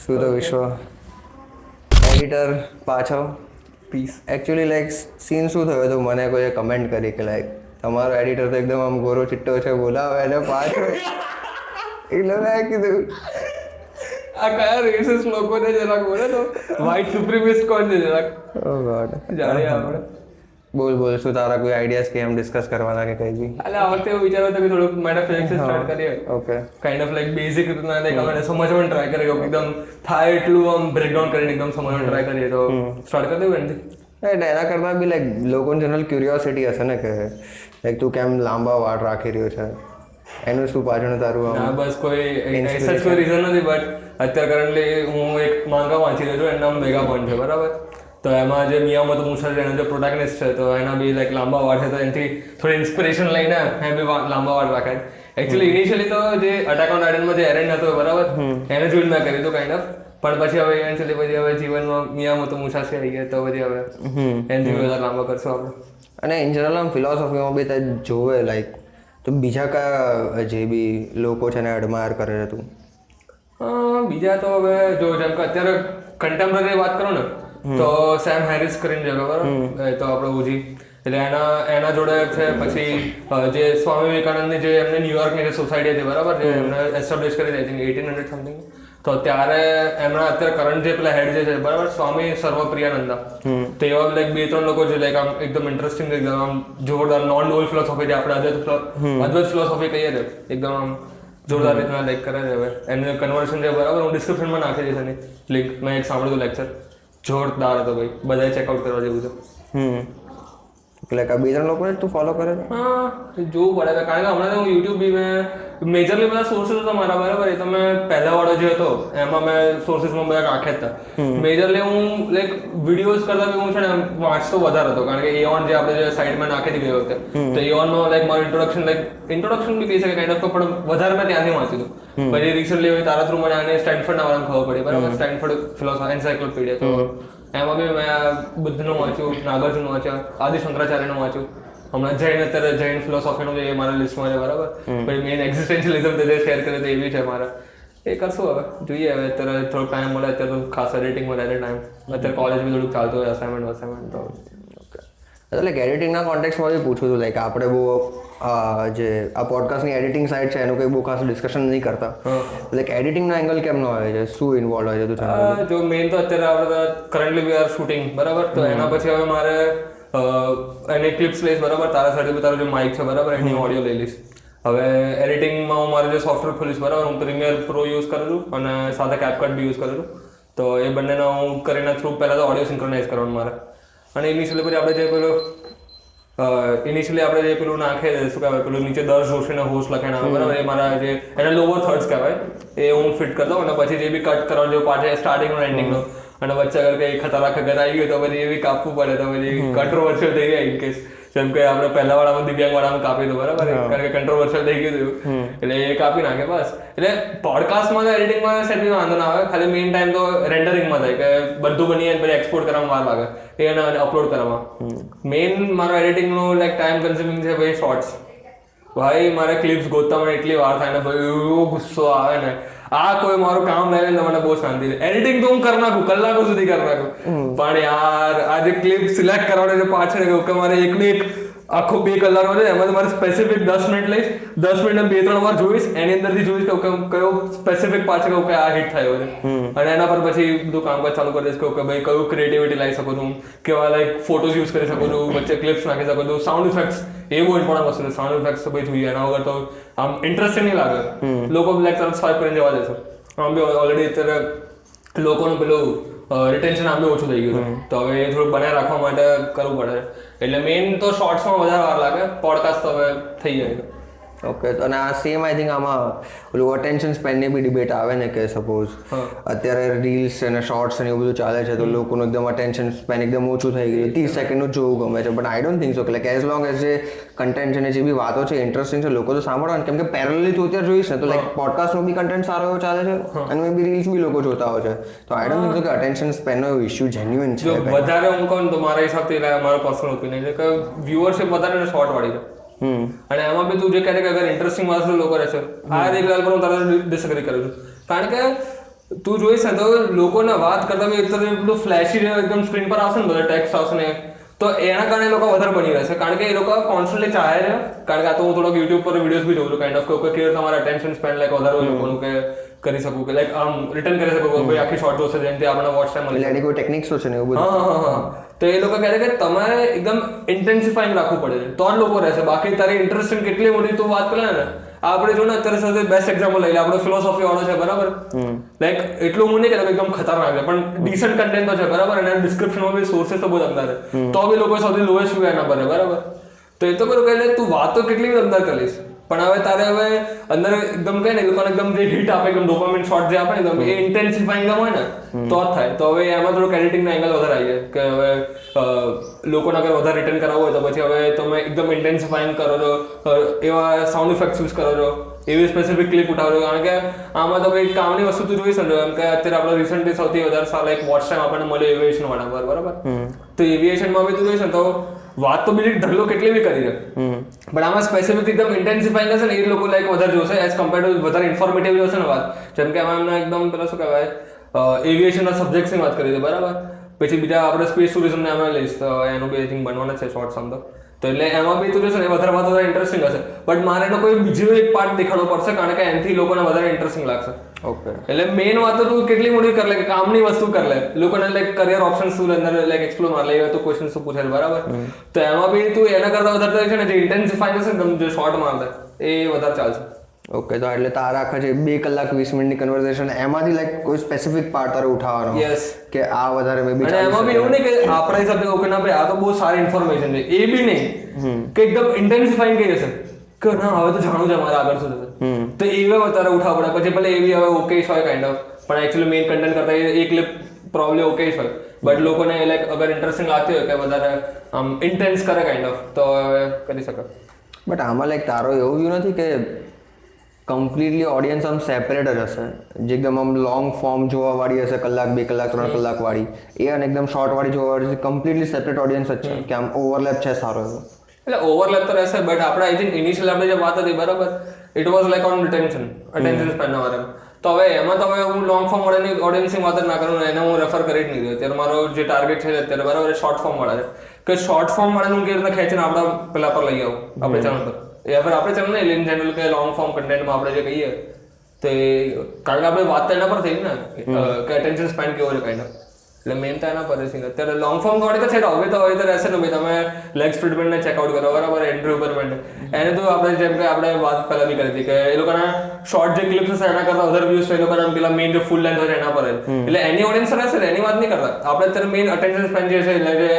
શું તો વિશ્વ એડિટર પાછો પીસ એકચ્યુઅલી લાઈક સીન શું થયો તો મને કોઈએ કમેન્ટ કરી કે લાઈક તમારો એડિટર તો એકદમ આમ ગોરો ચિટ્ટો છે બોલાવે એને પાછો એટલે મેં કીધું આ કયા રેસિસ લોકોને જરાક બોલે તો વ્હાઇટ સુપ્રીમિસ્ટ કોણ છે જરાક ઓ ગોડ જાણીએ આપણે. બોલ શું તારા કોઈ આઈડિયાઝ કે એમ ડિસ્કસ કરવાના કે કંઈ બી? એટલે આ વખતે એવું વિચાર્યું હતું કે થોડુંક મેટાફિઝિક્સ સ્ટાર્ટ કરીએ. Okay kind of like basic રીતના લાઈક આપણે સમજવાનું ટ્રાય કરીએ એકદમ થાય એટલું આમ બ્રેકડાઉન કરીને એકદમ સમજવાનું ટ્રાય કરીએ તો સ્ટાર્ટ કરી દેવું એનાથી. એના કરતાં બી લાઈક લોકોની જનરલ ક્યુરિયોસિટી હશે ને કે લાઈક તું કેમ લાંબા વાળ રાખી રહ્યો છે એનું શું પાછળનું તારું ના બસ કોઈ એક્સેસ કોઈ રીઝન નથી બટ અત્યારે કરન્ટલી હું એક માંગા વાંચી રહ્યો છું એનું નામ મેગાપોન છે બરાબર. તો એમાં જે મિયામોતો મુસાફિર છે એનો જે પ્રોટેગનિસ્ટ છે તો એના બી લાઈક લાંબા વાળ છે તો એનાથી થોડી ઇન્સ્પિરેશન લઈને એ બી લાંબા વાળ રાખાય. એકચ્યુઅલી ઇનિશિયલી તો જે અટેક ઓન ટાઇટનમાં જે એરેન હતો બરાબર એને જોઈને મેં કર્યું હતું કાઇન્ડ ઓફ પણ પછી હવે ઇવેન્ચ્યુઅલી પછી હવે જીવનમાં મિયામોતો મુસાફિર આવી ગયા તો પછી હવે એનાથી વધારે લાંબા કરશું આપણે. અને ઇન જનરલ આમ ફિલોસોફીમાં બી તે જોવે લાઈક તો બીજા કયા જે બી લોકો છે એને એડમાયર કરે છે તું? બીજા તો હવે જો જેમ કે અત્યારે કન્ટેમ્પરરી વાત કરો ને તો સેમ હેરિસ કરીને છે બરાબર તો આપણે ઓજી એટલે એના જોડે છે પછી જે સ્વામી વિવેકાનંદની જે એમને ન્યુયોર્કની જે સોસાયટી હતી બરાબર જે એમને એસ્ટાબ્લિશ કરી હતી 1800 સમથિંગ તો ત્યારે એમના અત્યારે કરંટ જે પેલા હેડ જે છે બરાબર સ્વામી સર્વપ્રિયાનંદા તો એવા લાઈક 2-3 લોકો છે લાઈક આમ એકદમ ઇન્ટરેસ્ટિંગ એકદમ આમ જોરદાર નોન ડોલ ફિલોસોફી જે આપણે અદ્વૈત ફિલોસોફી કહીએ છીએ એકદમ આમ જોરદાર રીતના લાઈક કરે છે હવે એનું કન્વર્શન છે બરાબર હું ડિસ્ક્રિપ્શનમાં નાખી દઈશ એની લિંક મેં એક સાંભળ્યું લેક્ચર જોરદાર હતો ભાઈ બધાએ ચેકઆઉટ કરવા જેવું છે. એટલે કે બીજા લોકોને તું ફોલો કરે છે? હા જોવું પડે કારણ કે હમણાં તો હું યુટ્યુબ બી મેં મેજરલી બધા સોર્સિસ હતા મારા બરાબર એ તો મેં પહેલા વાળો જે હતો એમાં મેં સોર્સિસમાં બધા રાખ્યા હતા. મેજરલી હું લાઈક વિડીયોઝ કરતા બી હું છે ને વાંચતો વધારે હતો કારણ કે એઓન જે આપણે જે સાઇડમાં નાખી હતી ગઈ વખતે તો એઓનમાં લાઈક મારું ઇન્ટ્રોડક્શન બી કહી શકે કાઇન્ડ ઓફ પણ વધારે મેં ત્યાંથી વાંચ્યું હતું. પછી રિસન્ટલી હવે તારા થ્રુ મને આને સ્ટેન્ફર્ડના વાળાને ખબર પડી બરાબર સ્ટેન્ફર્ડ ફિલોસોફી એન્સાઇક્લોપીડિયા તો એમાં બી મેં બુદ્ધનું વાંચ્યું નાગાર્જુનનું વાંચ્યું આદિ શંકરાચાર્યનું વાંચ્યું હમણાં જૈન અત્યારે જૈન ફિલોસોફીનું જે મારા લિસ્ટમાં છે બરાબર પછી મેઇન એક્ઝિસ્ટેન્શિયલિઝમ તે શેર કરે તો એ બી છે મારા એ કરશું હવે જોઈએ હવે અત્યારે થોડો ટાઈમ મળે અત્યારે તો ખાસ એડિટિંગ મળે ટાઈમ અત્યારે કોલેજ બી થોડુંક ચાલતું હોય અસાઇનમેન્ટ તો એટલે એડિટિંગના કોન્ટેક્સમાં બી પૂછું હતું લાઈક આપણે બહુ જે આ પોડકાસ્ટની એડિટિંગ સાઇડ છે એનું કંઈ બહુ ખાસ ડિસ્કશન નહીં કરતા લાઈક એડિટિંગનો એંગલ કેમનો હોય છે શું ઇન્વોલ્વ હોય છે તું? જો મેઇન તો અત્યારે આપણે કરન્ટલી વી આર શૂટિંગ બરાબર તો એના પછી હવે મારે એની ક્લિપ્સ લઈશ બરાબર તારા સાથે બી તારો જે માઇક છે બરાબર એની ઓડિયો લઈ લઈશ. હવે એડિટિંગમાં હું મારે જે સોફ્ટવેર ખોલીશ બરાબર હું પ્રીમિયર પ્રો યુઝ કરું છું અને સાથે કેપકટ બી યુઝ કરું છું તો એ બંનેનો હું કરીને થ્રુ પહેલાં તો ઓડિયો સિન્ક્રોનાઇઝ કરવાનું મારે અને ઇનિશિયલી પછી આપણે જે પેલું નાખે શું કહેવાય પેલું નીચે દર જોશીને હોસ્ટ લખાઈને આવે બરાબર એ મારા જે એના લોવર થર્ડ્સ કહેવાય એ હું ફિટ કરી દઉં અને પછી જે બી કટ કરવાનો જો પાછળ સ્ટાર્ટિંગનો એન્ડિંગનો અને વચ્ચે અગર કંઈ ખતરનાક અગર આવી ગયું તો પછી એ બી કાપવું પડે તો પછી કંટ્રોવર્શિયલ થઈ જાય ઇનકેસ જેમ કે આપણે પહેલા વાળામાં દિવ્યાંગ વાળામાં કાપી દો બરાબર કારણ કે કંટ્રોવર્શિયલ થઈ ગયું હતું એટલે એ કાપી નાખે બસ. એટલે પોડકાસ્ટમાં તો એડિટિંગમાં સેટ બી વાંધો ના આવે ખાલી મેઇન ટાઈમ તો રેન્ડરિંગમાં થાય કે બધું બની પછી એક્સપોર્ટ કરવામાં વાર લાગે એને અપલોડ કરવામાં. મેઇન મારો એડિટિંગનો લાઈક ટાઈમ કન્ઝ્યુમિંગ છે ભાઈ શોર્ટ્સ ભાઈ મારે ક્લિપ્સ ગોતતા મને એટલી વાર થાય ને ભાઈ એવો ગુસ્સો આવે ને આ કોઈ મારું કામ લઈ લે ને મને બહુ શાંતિ એડિટિંગ તો હું કરી નાખું કલાકો સુધી કરી નાખું પણ યાર આ જે ક્લિપ સિલેક્ટ કરવાનો છે પાછળ કે મારે એકને એક આખો 2 કલાકનો છે એમાં મારે સ્પેસિફિક 10 મિનિટ લઈશ 10 મિનિટ 2-3 વાર જોઈશ એની અંદરથી જોઈશ કે કયો સ્પેસિફિક પાછળ કે આ હિટ થયો છે અને એના પર પછી બધું કામકાજ ચાલુ કરી દઈશ કે ભાઈ કયું ક્રિએટિવિટી લાવી શકું છું કેવા લાઈક ફોટોઝ યુઝ કરી શકું છું વચ્ચે ક્લિપ્સ નાખી શકું છું સાઉન્ડ ઇફેક્ટ્સ એ બહુ ઇમ્પોર્ટન્ટ વસ્તુ છે સાઉન્ડ ઇફેક્ટ્સ તો ભાઈ જોઈએ એના વગર તો આમ ઇન્ટરેસ્ટિંગ નહીં લાગે લોકો બ્લેક તરફ સ્વાઇપ કરીને જવા દેશે આમ બી ઓલરેડી અત્યારે લોકોનું પેલું રિટેન્શન આમ બી ઓછું થઈ ગયું તો હવે એ થોડું બનાવી રાખવા માટે કરવું પડે એટલે મેઇન તો શોર્ટ્સમાં વધારે વાર લાગે પોડકાસ્ટ તો હવે થઈ જાય. ઓકે તો અને આ સેમ આઈ થિંક આમાં પેલું અટેન્શન સ્પેનની બી ડિબેટ આવે ને કે સપોઝ અત્યારે રીલ્સ અને શોર્ટ્સ અને એવું બધું ચાલે છે તો લોકોનું એકદમ અટેન્શન સ્પેન એકદમ ઓછું થઈ ગયું 30 સેકન્ડનું જોવું ગમે છે but I don't think so કે લાઈક એઝ લોંગ એઝ જે કન્ટેન્ટ છે ને જે બી વાતો છે ઇન્ટરેસ્ટિંગ છે લોકો તો સાંભળવાનું કેમ કે પેરેલલી તું અત્યારે જોઈશ ને તો લાઈક પોડકાસ્ટનો બી કન્ટેન્ટ સારો એવો ચાલે છે અને મે બી રીલ્સ બી લોકો જોતા હોય છે તો આઈ ડોન્ટ થિંક સો કે અટેન્શન સ્પેનનો ઇશ્યુ જેન્યુઇન છે. જો વધારે હું કહું તો મારા હિસાબથી મારો પર્સનલ ઓપિનિયન છે કે વ્યુઅરશિપ વધારે શોર્ટ વાળી છે અને એમાં બી તું જે કહે કે અગર ઇન્ટરેસ્ટિંગ વસ્તુ લોકો રહેશે આ એક લેવલ પર હું તારા ડિસએગ્રી કરું છું કારણ કે તું જોઈશ ને તો લોકોને વાત કરતા બી એટલું ફ્લેશી એકદમ સ્ક્રીન પર આવશે ને બધા ટેક્સ્ટ આવશે ને તો એના કારણે લોકો વધારે બની રહેશે કારણ કે એ લોકો કોન્સ્ટન્ટલી ચાહે છે કારણ કે આ તો હું થોડોક યુટ્યુબ પર વિડીયોઝ બી જોઉં છું કાઇન્ડ ઓફ કે કેવી તમારા અટેન્શન સ્પેન લાઈક વધારે હોય લોકોનું કે કરી શકું કે લાઈક આમ રિટર્ન કરી શકું કે કોઈ આખી શોર્ટ જોશે જેનાથી આપણે વોચ ટાઈમ એટલે એની કોઈ ટેકનિક્સ છે ને એવું બધું. હા તો એ લોકો કહે છે કે તમારે એકદમ ઇન્ટેન્સિફાઈંગ રાખવું પડે છે તો જ લોકો રહેશે બાકી તારી ઇન્ટરેસ્ટિંગ કેટલી મોટી તું વાત કરે ને આપણે જો ને અત્યારે સાથે બેસ્ટ એક્ઝામ્પલ લઈ લે આપણો ફિલોસોફી વાળો છે બરાબર લાઈક એટલું હું નહીં કહેતો એકદમ ખતરનાક છે પણ ડિસન્ટ કન્ટેન્ટ તો છે બરાબર અને ડિસ્ક્રિપ્શનમાં બી સોર્सेस તો બહુ અંદર છે તો બી લોકો સૌથી લોએસ્ટ વ્યૂ એના પર છે બરાબર તો એ તો કરું કે તું વાત તો કેટલી બી અંદર કરીશ પણ હવે તારે હવે અંદર એકદમ કહે ને લોકોને એકદમ જે હિટ આપે એકદમ ડોપામાઇન શોટ જે આપે ને એકદમ એ ઇન્ટેન્સિફાઈંગ હોય ને તો જ થાય તો હવે એમાં થોડું એડિટિંગનો એંગલ વધારે આવી જાય કે હવે લોકોને અગર વધારે રિટર્ન કરાવવું હોય તો પછી હવે તમે એકદમ ઇન્ટેન્સિફાઈંગ કરો છો એવા સાઉન્ડ ઇફેક્ટ્સ યુઝ કરો છો એવી સ્પેસિફિક ક્લિપ ઉઠાવો છો કારણ કે આમાં તો ભાઈ કામની વસ્તુ તું જોઈ શકો એમ કે અત્યારે આપણે રિસન્ટલી સૌથી વધારે સારા એક વોચ ટાઈમ આપણને મળ્યો એવિએશન વાળા પર બરાબર તો એવિએશનમાં બી તું જોઈશ ને તો વાત તો બીજી ઢગલો કેટલી બી કરી છે પણ આમાં સ્પેસિફિક એકદમ ઇન્ટેન્સિફાઈંગ હશે ને એ લોકો લાઈક વધારે જોશે એઝ કમ્પેર ટુ વધારે ઇન્ફોર્મેટિવ જોશે ને વાત જેમ કે આમાં એમને એકદમ પેલા શું કહેવાય એવિએશનના સબ્જેક્ટ્સની વાત કરી છે બરાબર પછી બીજા આપણે સ્પેસ ટુરિઝમને અમે લઈશ તો એનું બી આઈ થિંક બનવાના છે શોર્ટ્સ આમ તો એટલે એમાં બી તું જોશે ને વધારે વાત વધારે ઇન્ટરેસ્ટિંગ હશે બટ મારે એનો કોઈ બીજો એક પાર્ટ દેખાડવો પડશે કારણ કે એનાથી લોકોને વધારે ઇન્ટરેસ્ટિંગ લાગશે ઓકે એટલે મેઇન વાત તો તું કેટલી મોટી કર લે કે કામની વસ્તુ કર લે લોકોને લાઈક કરિયર ઓપ્શન્સ તું અંદર લાઈક એક્સપ્લોર માર લે તો ક્વેશ્ચન્સ તો પૂછે બરાબર તો એમાં બી તું એના કરતા વધારે છે ને જે ઇન્ટેન્સિફાઈ છે ને જે શોર્ટ મારશે એ વધારે ચાલશે ઓકે તો એટલે તારા આખા જે 2 કલાક 20 મિનિટની કન્વર્સેશન એમાંથી લાઈક કોઈ સ્પેસિફિક પાર્ટ તારે ઉઠાવવાનો યસ કે આ વધારે મે બી અને એમાં બી એવું નહીં કે આપણા હિસાબે ઓકે ના ભાઈ આ તો બહુ સારી ઇન્ફોર્મેશન છે એ બી નહીં કે એકદમ ઇન્ટેન્સિફાઈંગ કહી હશે કે ના હવે તો જાણવું છે મારે આગળ શું થશે તો એવા તારે ઉઠાવવા પડે પછી ભલે એવી હવે ઓકે હોય કાઇન્ડ ઓફ પણ એકચ્યુઅલી મેઇન કન્ટેન્ટ કરતા એ ક્લિપ પ્રોબ્લેમ ઓકે હોય બટ લોકોને લાઈક અગર ઇન્ટરેસ્ટિંગ લાગતી હોય કે વધારે આમ ઇન્ટેન્સ કરે કાઇન્ડ ઓફ તો કરી શકે બટ આમાં લાઈક તારો એવું વ્યૂ નથી કે કમ્પ્લીટલી ઓડિયન્સ આમ સેપરેટ જ હશે જે એકદમ આમ લોંગ ફોર્મ જોવા વાળી હશે કલાક 2 કલાક 3 કલાક વાળી એ અને એકદમ શોર્ટ વાળી જોવા વાળી કમ્પ્લીટલી સેપરેટ ઓડિયન્સ જ છે કે આમ ઓવરલેપ છે સારો એવો એટલે ઓવરલેપ તો રહેશે બટ આપણે આઈ થિંક ઇનિશિયલ આપણે જે વાત હતી બરાબર it was like on attention સ્પેનના બારેમાં તો હવે એમાં તો હવે હું લોંગ ફોર્મ વાળાની ઓડિયન્સની વાત જ ના કરું એને હું રેફર કરી જ નહીં દઉં અત્યારે મારો જે ટાર્ગેટ છે અત્યારે બરાબર શોર્ટ ફોર્મ વાળા છે કે શોર્ટ ફોર્મ વાળાનું કેવી રીતે ખેંચીને આપણા પેલા પર લઈ આવું આપણે ચેનલ પર યા ફિર આપણે ચેનલ નહીં ઇન જનરલ કે લોંગ ફોર્મ કન્ટેન્ટમાં આપણે જે કહીએ તો કારણ કે આપણે વાત તો એના પર થઈ ને કે અટેન્શન સ્પેન કેવો છે કાઇન્ડ ઓફ એટલે મેઇન તો એના પર છે અત્યારે લોંગ ફોર્મ વાળી તો છે હવે તો રહેશે ને ભાઈ તમે લેગ સ્પ્લિટમેન્ટને ચેકઆઉટ કરો બરાબર એન્ડ્રુ પરમેન્ટ એને તો આપણે જેમ કે આપણે વાત પહેલા બી કરી હતી કે એ લોકોના શોર્ટ જે ક્લિપ્સ હશે એના કરતા વધારે વ્યૂઝ એ લોકોના પેલા મેઇન જે ફૂલ લેન્થ હોય એના પર એટલે એની ઓડિયન્સ રહેશે ને એની વાત નહીં કરતા આપણે અત્યારે મેઇન અટેન્શન સ્પેન જે છે એટલે જે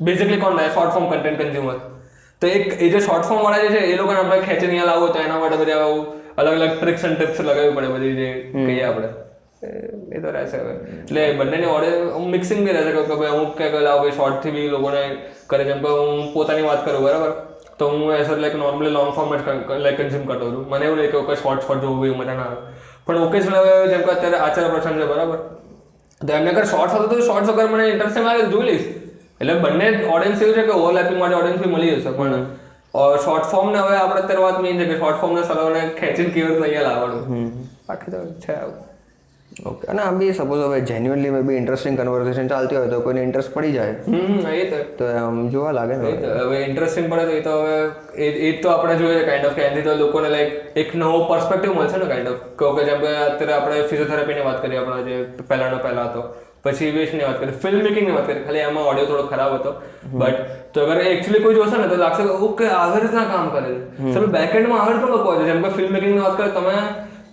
બેઝિકલી કોણ થાય શોર્ટ ફોર્મ કન્ટેન્ટ કન્ઝ્યુમર તો એ જે શોર્ટ ફોર્મ વાળા જે છે એ લોકોને આપણે ખેંચીને અહીંયા લાવવું તો એના માટે બધા અલગ અલગ ટ્રિક્સ એન્ડ ટિપ્સ લગાવવી પડે બધી જે કહીએ આપણે એ તો રહેશે હવે એટલે બંનેની ઓડિયન્સ મિક્સિંગ બી રહેશે કે ભાઈ અમુક કે લાવ ભાઈ શોર્ટથી બી લોકોને કરે જેમ કે હું પોતાની વાત કરું બરાબર તો હું as like normally long form જ લાઈક કન્ઝ્યુમ કરતો હતું મને એવું નહીં કે શોર્ટ જોવું એવું મજા ના આવે પણ ઓકેશનલ હવે જેમ કે અત્યારે આચાર્ય પ્રસંગ છે બરાબર તો એમને અગર શોર્ટ્સ હતું તો શોર્ટ્સ અગર મને ઇન્ટરેસ્ટિંગ લાગે તો જોઈ લઈશ એટલે બંને ઓડિયન્સ એવું છે કે ઓવરલેપિંગ માટે ઓડિયન્સ બી મળી જશે પણ શોર્ટ ફોર્મ ને હવે આપણે અત્યારે વાત મેઇન છે કે શોર્ટ ફોર્મ ને સલાહને ખેંચીને કેવી રીતે અહીંયા લાવવાનું બાકી તો છે આવું ઓકે અને આમ બી સપોઝ હવે જેન્યુઅનલી મે બી ઇન્ટરેસ્ટિંગ કન્વર્સેશન ચાલતી હોય તો કોઈને ઇન્ટરેસ્ટ પડી જાય એ તો આમ જોવા લાગે ને હવે ઇન્ટરેસ્ટિંગ પડે તો એ તો હવે એ તો આપણે જોઈએ કાઇન્ડ ઓફ કે એનાથી તો લોકોને લાઈક એક નવો પર્સપેક્ટિવ મળશે ને કાઇન્ડ ઓફ કે જેમ કે અત્યારે આપણે ફિઝિયોથેરાપીની વાત કરીએ આપણા જે પહેલા હતો પછી એવિએશનની વાત કરીએ ફિલ્મ મેકિંગની વાત કરીએ ખાલી એમાં ઓડિયો થોડો ખરાબ હતો બટ તો અગર એકચ્યુઅલી કોઈ જોશે ને તો લાગશે કે ઓકે આવી રીતના કામ કરે છે ચલો બેકએન્ડમાં આવી રીતના લોકો હોય છે જેમ કે ફિલ્મ મેકિંગની વાત કરીએ તમે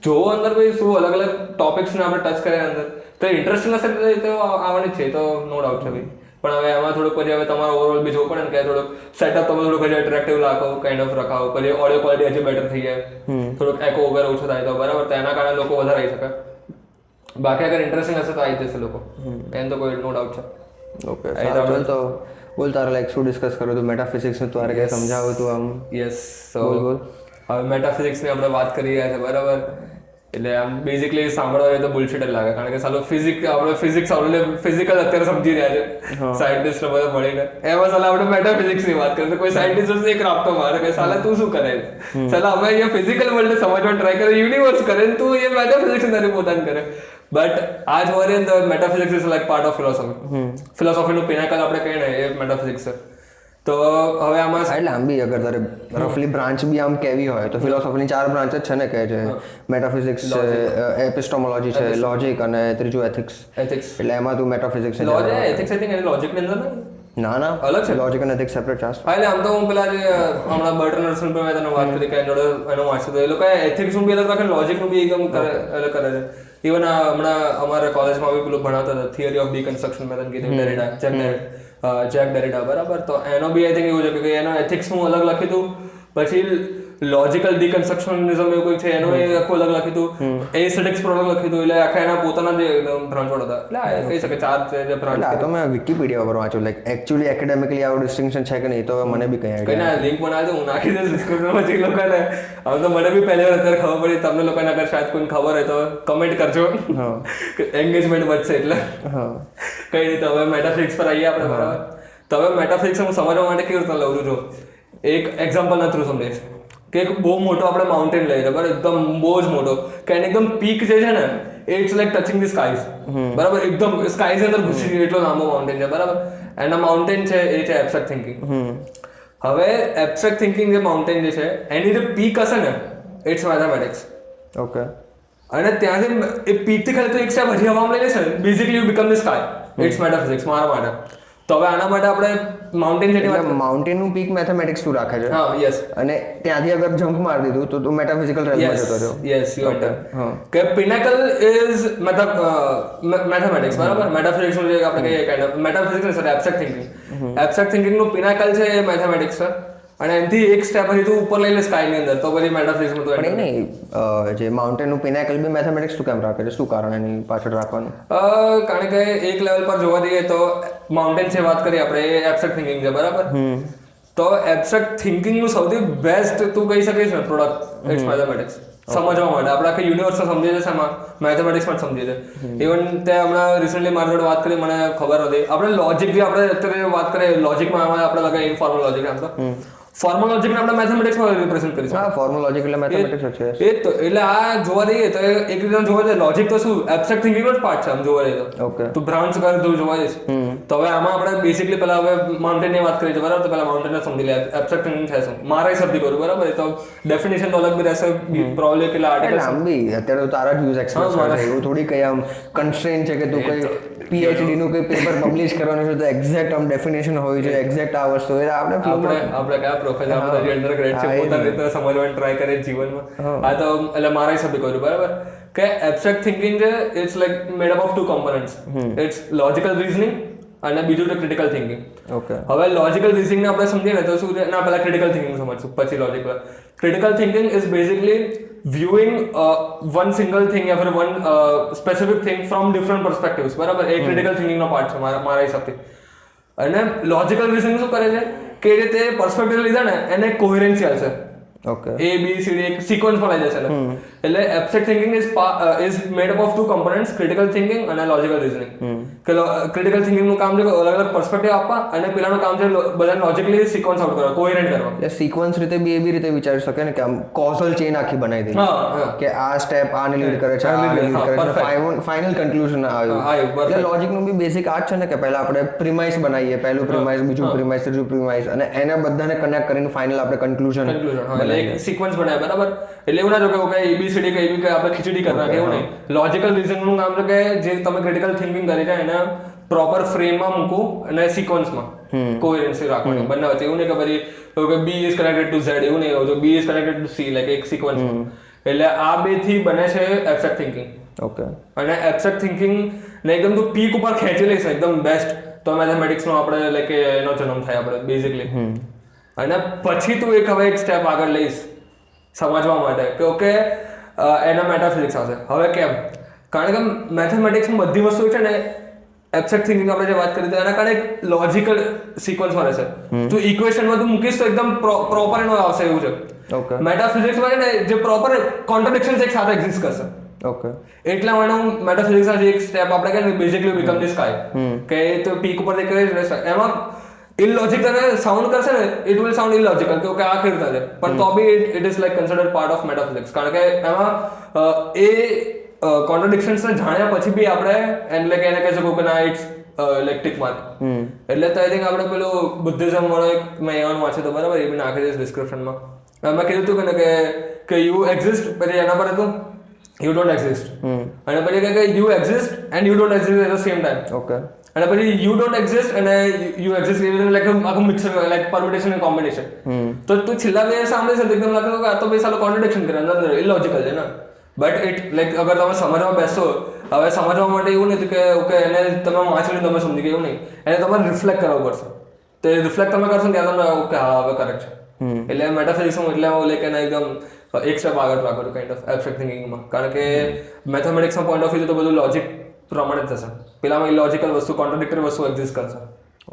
જો અંદર ભાઈ શું અલગ અલગ ટોપિક્સને આપણે ટચ કર્યા અંદર તો ઇન્ટરેસ્ટિંગ હશે તો આવવાની જ છે તો નો ડાઉટ છે ભાઈ પણ હવે એમાં થોડુંક પછી હવે તમારો ઓવરઓલ બી જોવું પડે ને કે થોડુંક સેટઅપ તમે થોડુંક હજી એટ્રેક્ટિવ રાખો કાઇન્ડ ઓફ રખાવો પછી ઓડિયો ક્વોલિટી હજી બેટર થઈ જાય થોડુંક એકો વગેરે ઓછો થાય તો બરાબર તો એના કારણે લોકો વધારે આવી શકે બાકી અગર ઇન્ટરેસ્ટિંગ હશે તો આવી જશે લોકો એમ તો કોઈ નો ડાઉટ છે ઓકે ચાલ તો બોલ તારે લાઈક શું ડિસ્કસ કરું તું મેટાફિઝિક્સનું તારે કંઈ સમજાવું તું આમ યસ સો હવે મેટાફિઝિક્સની આપણે વાત કરી રહ્યા છે બરાબર એટલે આમ બેઝિકલી સાંભળવા જાય તો બુલશિટ જ લાગે કારણ કે સાલો આપણે ફિઝિક્સ ફિઝિકલ અત્યારે સમજી રહ્યા છે સાયન્ટિસ્ટ બધા મળીને એમાં સાલા આપણે મેટાફિઝિક્સની વાત કરીએ તો કોઈ સાયન્ટિસ્ટ એક રાપતો મારે કે સાલા તું શું કરે સાલા અમે અહીંયા ફિઝિકલ વર્લ્ડ સમજવા ટ્રાય કરે યુનિવર્સ કરે તું એ મેટાફિઝિક્સ તારી પોતાને કરે બટ આ જ where the metaphysics is like part of philosophy. ફિલોસોફીનું પિનાકલ આપણે કહીએ ને એ મેટાફિઝિક્સ છે. તો હવે આમાં એટલે આમ બી અગર તારે રફલી બ્રાન્ચ બી આમ કેવી હોય તો ફિલોસોફીની 4 બ્રાન્ચ જ છે ને, કે છે મેટાફિઝિક્સ છે, એપિસ્ટોમોલોજી છે, લોજિક અને ત્રીજું એથિક્સ. એટલે એમાં તું મેટાફિઝિક્સ એથિક્સ આઈ થિંક લોજિક ની અંદર ના અલગ છે. લોજિક અને એથિક્સ સેપરેટ છે. હા, એટલે આમ તો હું પેલા જે હમણાં બર્ટનર્સન પર મેં તને વાત કરી કે જોડે એનો વાંચ્યું તો એ લોકો એથિક્સનું બી અલગ રાખે, લોજિકનું બી એકદમ અલગ કરે છે. ઇવન હમણાં અમારા કોલેજમાં બી પેલું ભણાવતા હતા થિયરી ઓફ ડીકન્સ્ટ્રક્શન મેં તને કીધું, ડેરિડા, જેક ડેરિડા, બરાબર. તો એનો બી આઈ થિંક એવું છે કે એનો એથિક્સનું અલગ લખ્યું હતું, પછી લોજિકલ ડીકન્સ્ટ્રક્શનિઝમ એવું કંઈક છે એનું એ આખું અલગ લખ્યું હતું, એસ્થેટિક્સ પર અલગ લખ્યું હતું. એટલે આખા એના પોતાના જે બ્રાન્ચ હતા, એટલે કહી શકે 4 છે જે બ્રાન્ચ. આ તો મેં વિકીપીડિયા પર વાંચ્યું, લાઈક એકચ્યુઅલી એકેડેમિકલી આવું ડિસ્ટિંક્શન છે કે નહીં તો મને બી કઈ આઈડિયા કઈ લિંક બનાવી દઉં, હું નાખી દઈશ ડિસ્ક્રિપ્શનમાં. જે લોકોને હવે તો મને બી પહેલી વાર અત્યારે ખબર પડી, તમને લોકોને અગર શાયદ કોઈને ખબર હોય તો કમેન્ટ કરજો, એંગેજમેન્ટ વધશે. એટલે કઈ રીતે હવે મેટાફિઝિક્સ પર આવીએ આપણે, બરાબર. તો હવે મેટાફિઝિક્સ હું સમજવા માટે કેવી રીતે લઉં છું, એક એક્ઝામ્પલના થ્રુ સમજીશ કે એક બહુ મોટો આપણે માઉન્ટેન લઈએ, બરાબર, એકદમ બહુ જ મોટો, કે એને એકદમ પીક જે છે ને it's like touching the skies, બરાબર, એકદમ સ્કાઈઝ અંદર ઘૂસી ગઈ, એટલો લાંબો માઉન્ટેન છે, બરાબર. એના માઉન્ટેન છે એ છે એબ્સ્ટ્રેક્ટ થિંકિંગ. હવે એબ્સ્ટ્રેક્ટ થિંકિંગ જે માઉન્ટેન જે છે એની જે પીક હશે ને ઇટ્સ મેથેમેટિક્સ. ઓકે. અને ત્યાંથી એ પીકથી ખાલી તો એક સ્ટેપ હજી હવામાં લઈ લેશે ને, basically you become the sky. It's metaphysics મારા માટે. તો હવે આના માટે આપણે માઉન્ટેન જેની વાત, માઉન્ટેનનું પીક મેથેમેટિક્સ તું રાખે છે. હા, યસ. અને ત્યાંથી અગર જમ્પ મારી દીધું તો તું મેટાફિઝિકલ રેલમાં જતો રહ્યો. યસ, યુ અન્ડરસ્ટેન્ડ કે પિનાકલ ઇઝ મેથેમેટિક્સ, બરાબર. મેટાફિઝિક્સ જે આપણે કહીએ kind metaphysics sorry abstract thinking, abstract થિંકિંગનું પિનાકલ છે એ મેથેમેટિક્સ છે. અને એનાથી એક સ્ટેપ હજી તું ઉપર લઈ લે સ્કાયની અંદર, તો પછી મેટાફિઝિક્સમાં તો પણ નહીં, જે માઉન્ટેનનું પિનાકલ બી મેથેમેટિક્સ તું કેમ રાખે છે, શું કારણ એની પાછળ રાખવાનું? કારણ કે એક લેવલ પર જોવા જઈએ તો માઉન્ટેન છે, વાત કરીએ આપણે, એ એબ્સ્ટ્રેક્ટ થિંકિંગ છે, બરાબર. તો એબ્સ્ટ્રેક્ટ થિંકિંગનું સૌથી બેસ્ટ તું કહી શકીશ ને પ્રોડક્ટ ઇટ્સ મેથેમેટિક્સ. સમજવા માટે આપણે આખી યુનિવર્સ સમજીએ છીએ, એમાં મેથેમેટિક્સમાં જ સમજીએ છીએ. ઇવન તે હમણાં રિસેન્ટલી મારી જોડે વાત કરી, મને ખબર હતી, આપણે લોજિક જે આપણે અત્યારે વાત કરીએ લોજિકમાં આપણે લગાવીએ ઇન્ફોર્મલ લોજિક, આમ તો ફોર્મલ લોજિકને આપણે મેથેમેટિક્સમાં રિપ્રેઝન્ટ કરીશું. હા, ફોર્મલ લોજિક એટલે મેથેમેટિક્સ છે. એ તો એટલે આ જોવા દઈએ તો એક રીતે જોવા જઈએ લોજિક તો શું એબ્સ્ટ્રેક્ટ થિંકિંગનો જ પાર્ટ છે આમ જોવા જઈએ તો. ઓકે. તું બ્રાન્ચ કર તું જોવા જઈશ તો હવે આમાં આપણે બેસિકલી પહેલા હવે માઉન્ટેનની વાત કરીએ છીએ, બરાબર. તો પહેલા માઉન્ટેનને સમજી લે, એબ્સ્ટ્રેક્ટ થિંકિંગ છે શું, મારા હિસાબથી કરું, બરાબર. એ તો ડેફિનેશન તો અલગ બી રહેશે, પ્રોબ્લેમ કેટલા આર્ટિકલ્સ આમ બી અત્યારે તો તારા જ યુઝ એક્સપ્રેસ કરે છે, એવું થોડી કઈ આમ કન્સ્ટ્રેન્ટ છે કે તું કઈ પીએચડી નું કોઈ પેપર પબ્લિશ કરવાનું છે તો એક્ઝેક્ટ આમ ડેફિનેશન હોય છે, એક્ઝેક્ટ આ વસ્તુ હોય. આપણે કયા પ્રોફેસર આપણે અંડરગ્રેડ છે પોતાની રીતે સમજવાની ટ્રાય કરે જીવનમાં. આ તો એટલે મારા હિસાબે કર્યું, બરાબર, કે એબ્સ્ટ્રેક્ટ થિંકિંગ છે it's like made up of 2 components. It's logical reasoning અને બીજું છે ક્રિટિકલ થિંકિંગ. ઓકે. હવે લોજિકલ રીઝનિંગને આપણે સમજીએ ને તો શું છે, ના પહેલા ક્રિટિકલ થિંકિંગ સમજશું પછી logical. Critical thinking is basically viewing one single thing or one specific thing from different perspectives, બરાબર. એ ક્રિટિકલ થિંકિંગનો પાર્ટ છે મારા હિસાબથી. અને લોજિકલ રીઝનિંગ શું કરે છે કે એ રીતે પર્સપેક્ટિવ લીધા ને એને કોહેરન્સી આવશે. Okay. A B C D એક સિક્વન્સમાં લઈ જશે. એટલે abstract thinking is made up of 2 components, critical thinking અને લોજિકલ રીઝનિંગ. કે ક્રિટિકલ થિંકિંગનું કામ છે અલગ અલગ પર્સપેક્ટિવ આપવા, અને પેલાનું કામ છે બધા લોજિકલી સિક્વન્સ આઉટ કરવા, કોહેરન્ટ કરવા. એટલે સિક્વન્સ રીતે બી એવી રીતે વિચારી શકે ને કે આમ કોઝલ ચેન આખી બનાવી દે કે આ સ્ટેપ આને લીડ કરે છે, આને લીડ કરે છે, ફાઇનલ કન્ક્લુઝન આવ્યું. એટલે લોજિકનું બી બેસિક આ જ છે ને કે પહેલા આપણે પ્રિમાઇસ બનાવીએ, પહેલું પ્રિમાઇસ, બીજું પ્રિમાઇસ, ત્રીજું પ્રિમાઇસ, અને એને બધાને કનેક્ટ કરીને ફાઇનલ આપણે કન્ક્લુઝન એક સિક્વન્સ બનાવે, બરાબર. એટલે એવું ના જો કે ABCD કે એવી કે આપણે ખીચડી કરતા એવું નહીં. લોજિકલ રીઝનિંગનું કામ છે કે જે તમે ક્રિટિકલ થિંકિંગ કરી છે એને પ્રોપર ફ્રેમમાં મૂકવું અને સિક્વન્સમાં કોહેરન્સી રાખવાની બંને વચ્ચે. એવું નહીં કે પછી B is connected two Z, એવું નહીં હોતું, B is connected two C, like એક સિક્વન્સમાં. એટલે આ બે થી બને છે એબ્સ્ટ્રેક્ટ થિંકિંગ. ઓકે. અને એબ્સ્ટ્રેક્ટ થિંકિંગ ને એકદમ તું પીક ઉપર ખેંચી લઈશ એકદમ બેસ્ટ, તો મેથેમેટિક્સનો આપણે લાઈક એનો જન્મ થાય આપણે બેઝિકલી. અને પછી તું હવે એક સ્ટેપ આગળ લઈશ સમજવા માટે કે ઓકે એના મેટાફિઝિક્સ આવશે. હવે કેમ? કારણ કે મેથેમેટિક્સમાં બધી વસ્તુ છે ને એબ્સ્ટ્રેક્ટ થિંકિંગ આપણે જે વાત કરી તો એના કારણે એક લોજિકલ સિક્વન્સમાં રહેશે. તું ઇક્વેશનમાં તું મૂકીશ તો એકદમ પ્રોપર એનો આવશે એવું છે. ઓકે. મેટાફિઝિક્સમાં છે ને જે પ્રોપર કોન્ટ્રાડિક્શન્સ એક સાથે એક્ઝિસ્ટ કરશે. ઓકે. એટલા માટે હું મેટાફિઝિક્સના જે એક સ્ટેપ આપણે કહે ને બેઝિકલી બીકમ ધી સ્કાય, કે તો પીક ઉપર જે કહે છે એમાં ઇલોજિક તને સાઉન્ડ કરશે ને, ઇટ વિલ સાઉન્ડ ઇલોજિકલ કે ઓકે આ કેવી રીતે છે, પણ તો બી it is like considered part of metaphysics. કારણ કે એમાં એ કોન્ટ્રાડિક્શન્સને જાણ્યા પછી બી આપણે એટલે કે એને કહી શકો કે ના ઇટ્સ ઇલેક્ટ્રિક માર્ક. એટલે તો આઈ થિંક આપણે પેલું બુદ્ધિઝમ વાળો એક મેં એવાનું વાંચ્યું તો બરાબર, એ બી નાખી દઈશ ડિસ્ક્રિપ્શનમાં. મેં કીધું હતું કે યુ એક્ઝિસ્ટ, પછી એના પર હતું યુ ડોન્ટ એક્ઝિસ્ટ, અને પછી કે you exist and you don't exist at the same time. Okay. અને પછી યુ ડોન્ટ એક્ઝિસ્ટ અને યુ એક્ઝિસ્ટ એવી રીતે લાઈક આખું mixer like permutation and combination. તો તું છેલ્લા બે સાંભળી છે તો એકદમ લાગે કે આ તો ભાઈ સાલો કોન્ટ્રાડિક્શન કરે, અંદર ઇલોજિકલ છે ને. બટ ઇટ લાઈક અગર તમે સમજવા બેસો, હવે સમજવા માટે એવું નથી કે ઓકે એને તમે વાંચીને તમે સમજી ગયા, એવું નહીં, એને તમારે રિફ્લેક્ટ કરવું પડશે. તો એ રિફ્લેક્ટ તમે કરશો ને ત્યાં તમે ઓકે હા હવે કરેક્ટ છે. એટલે મેટાફિઝિક્સમાં એટલે હું લાઈક એને એકદમ એક સ્ટેપ આગળ રાખું કાઇન્ડ ઓફ એબ્સ્ટ્રેક્ટ થિંકિંગમાં. કારણ કે મેથેમેટિક્સના પોઈન્ટ ઓફ વ્યૂ તો બધું લોજિક પ્રમાણે જ થશે, પેલામાં ઇલોજિકલ વસ્તુ કોન્ટ્રાડિક્ટરી વસ્તુ એક્ઝિસ્ટ કરશે.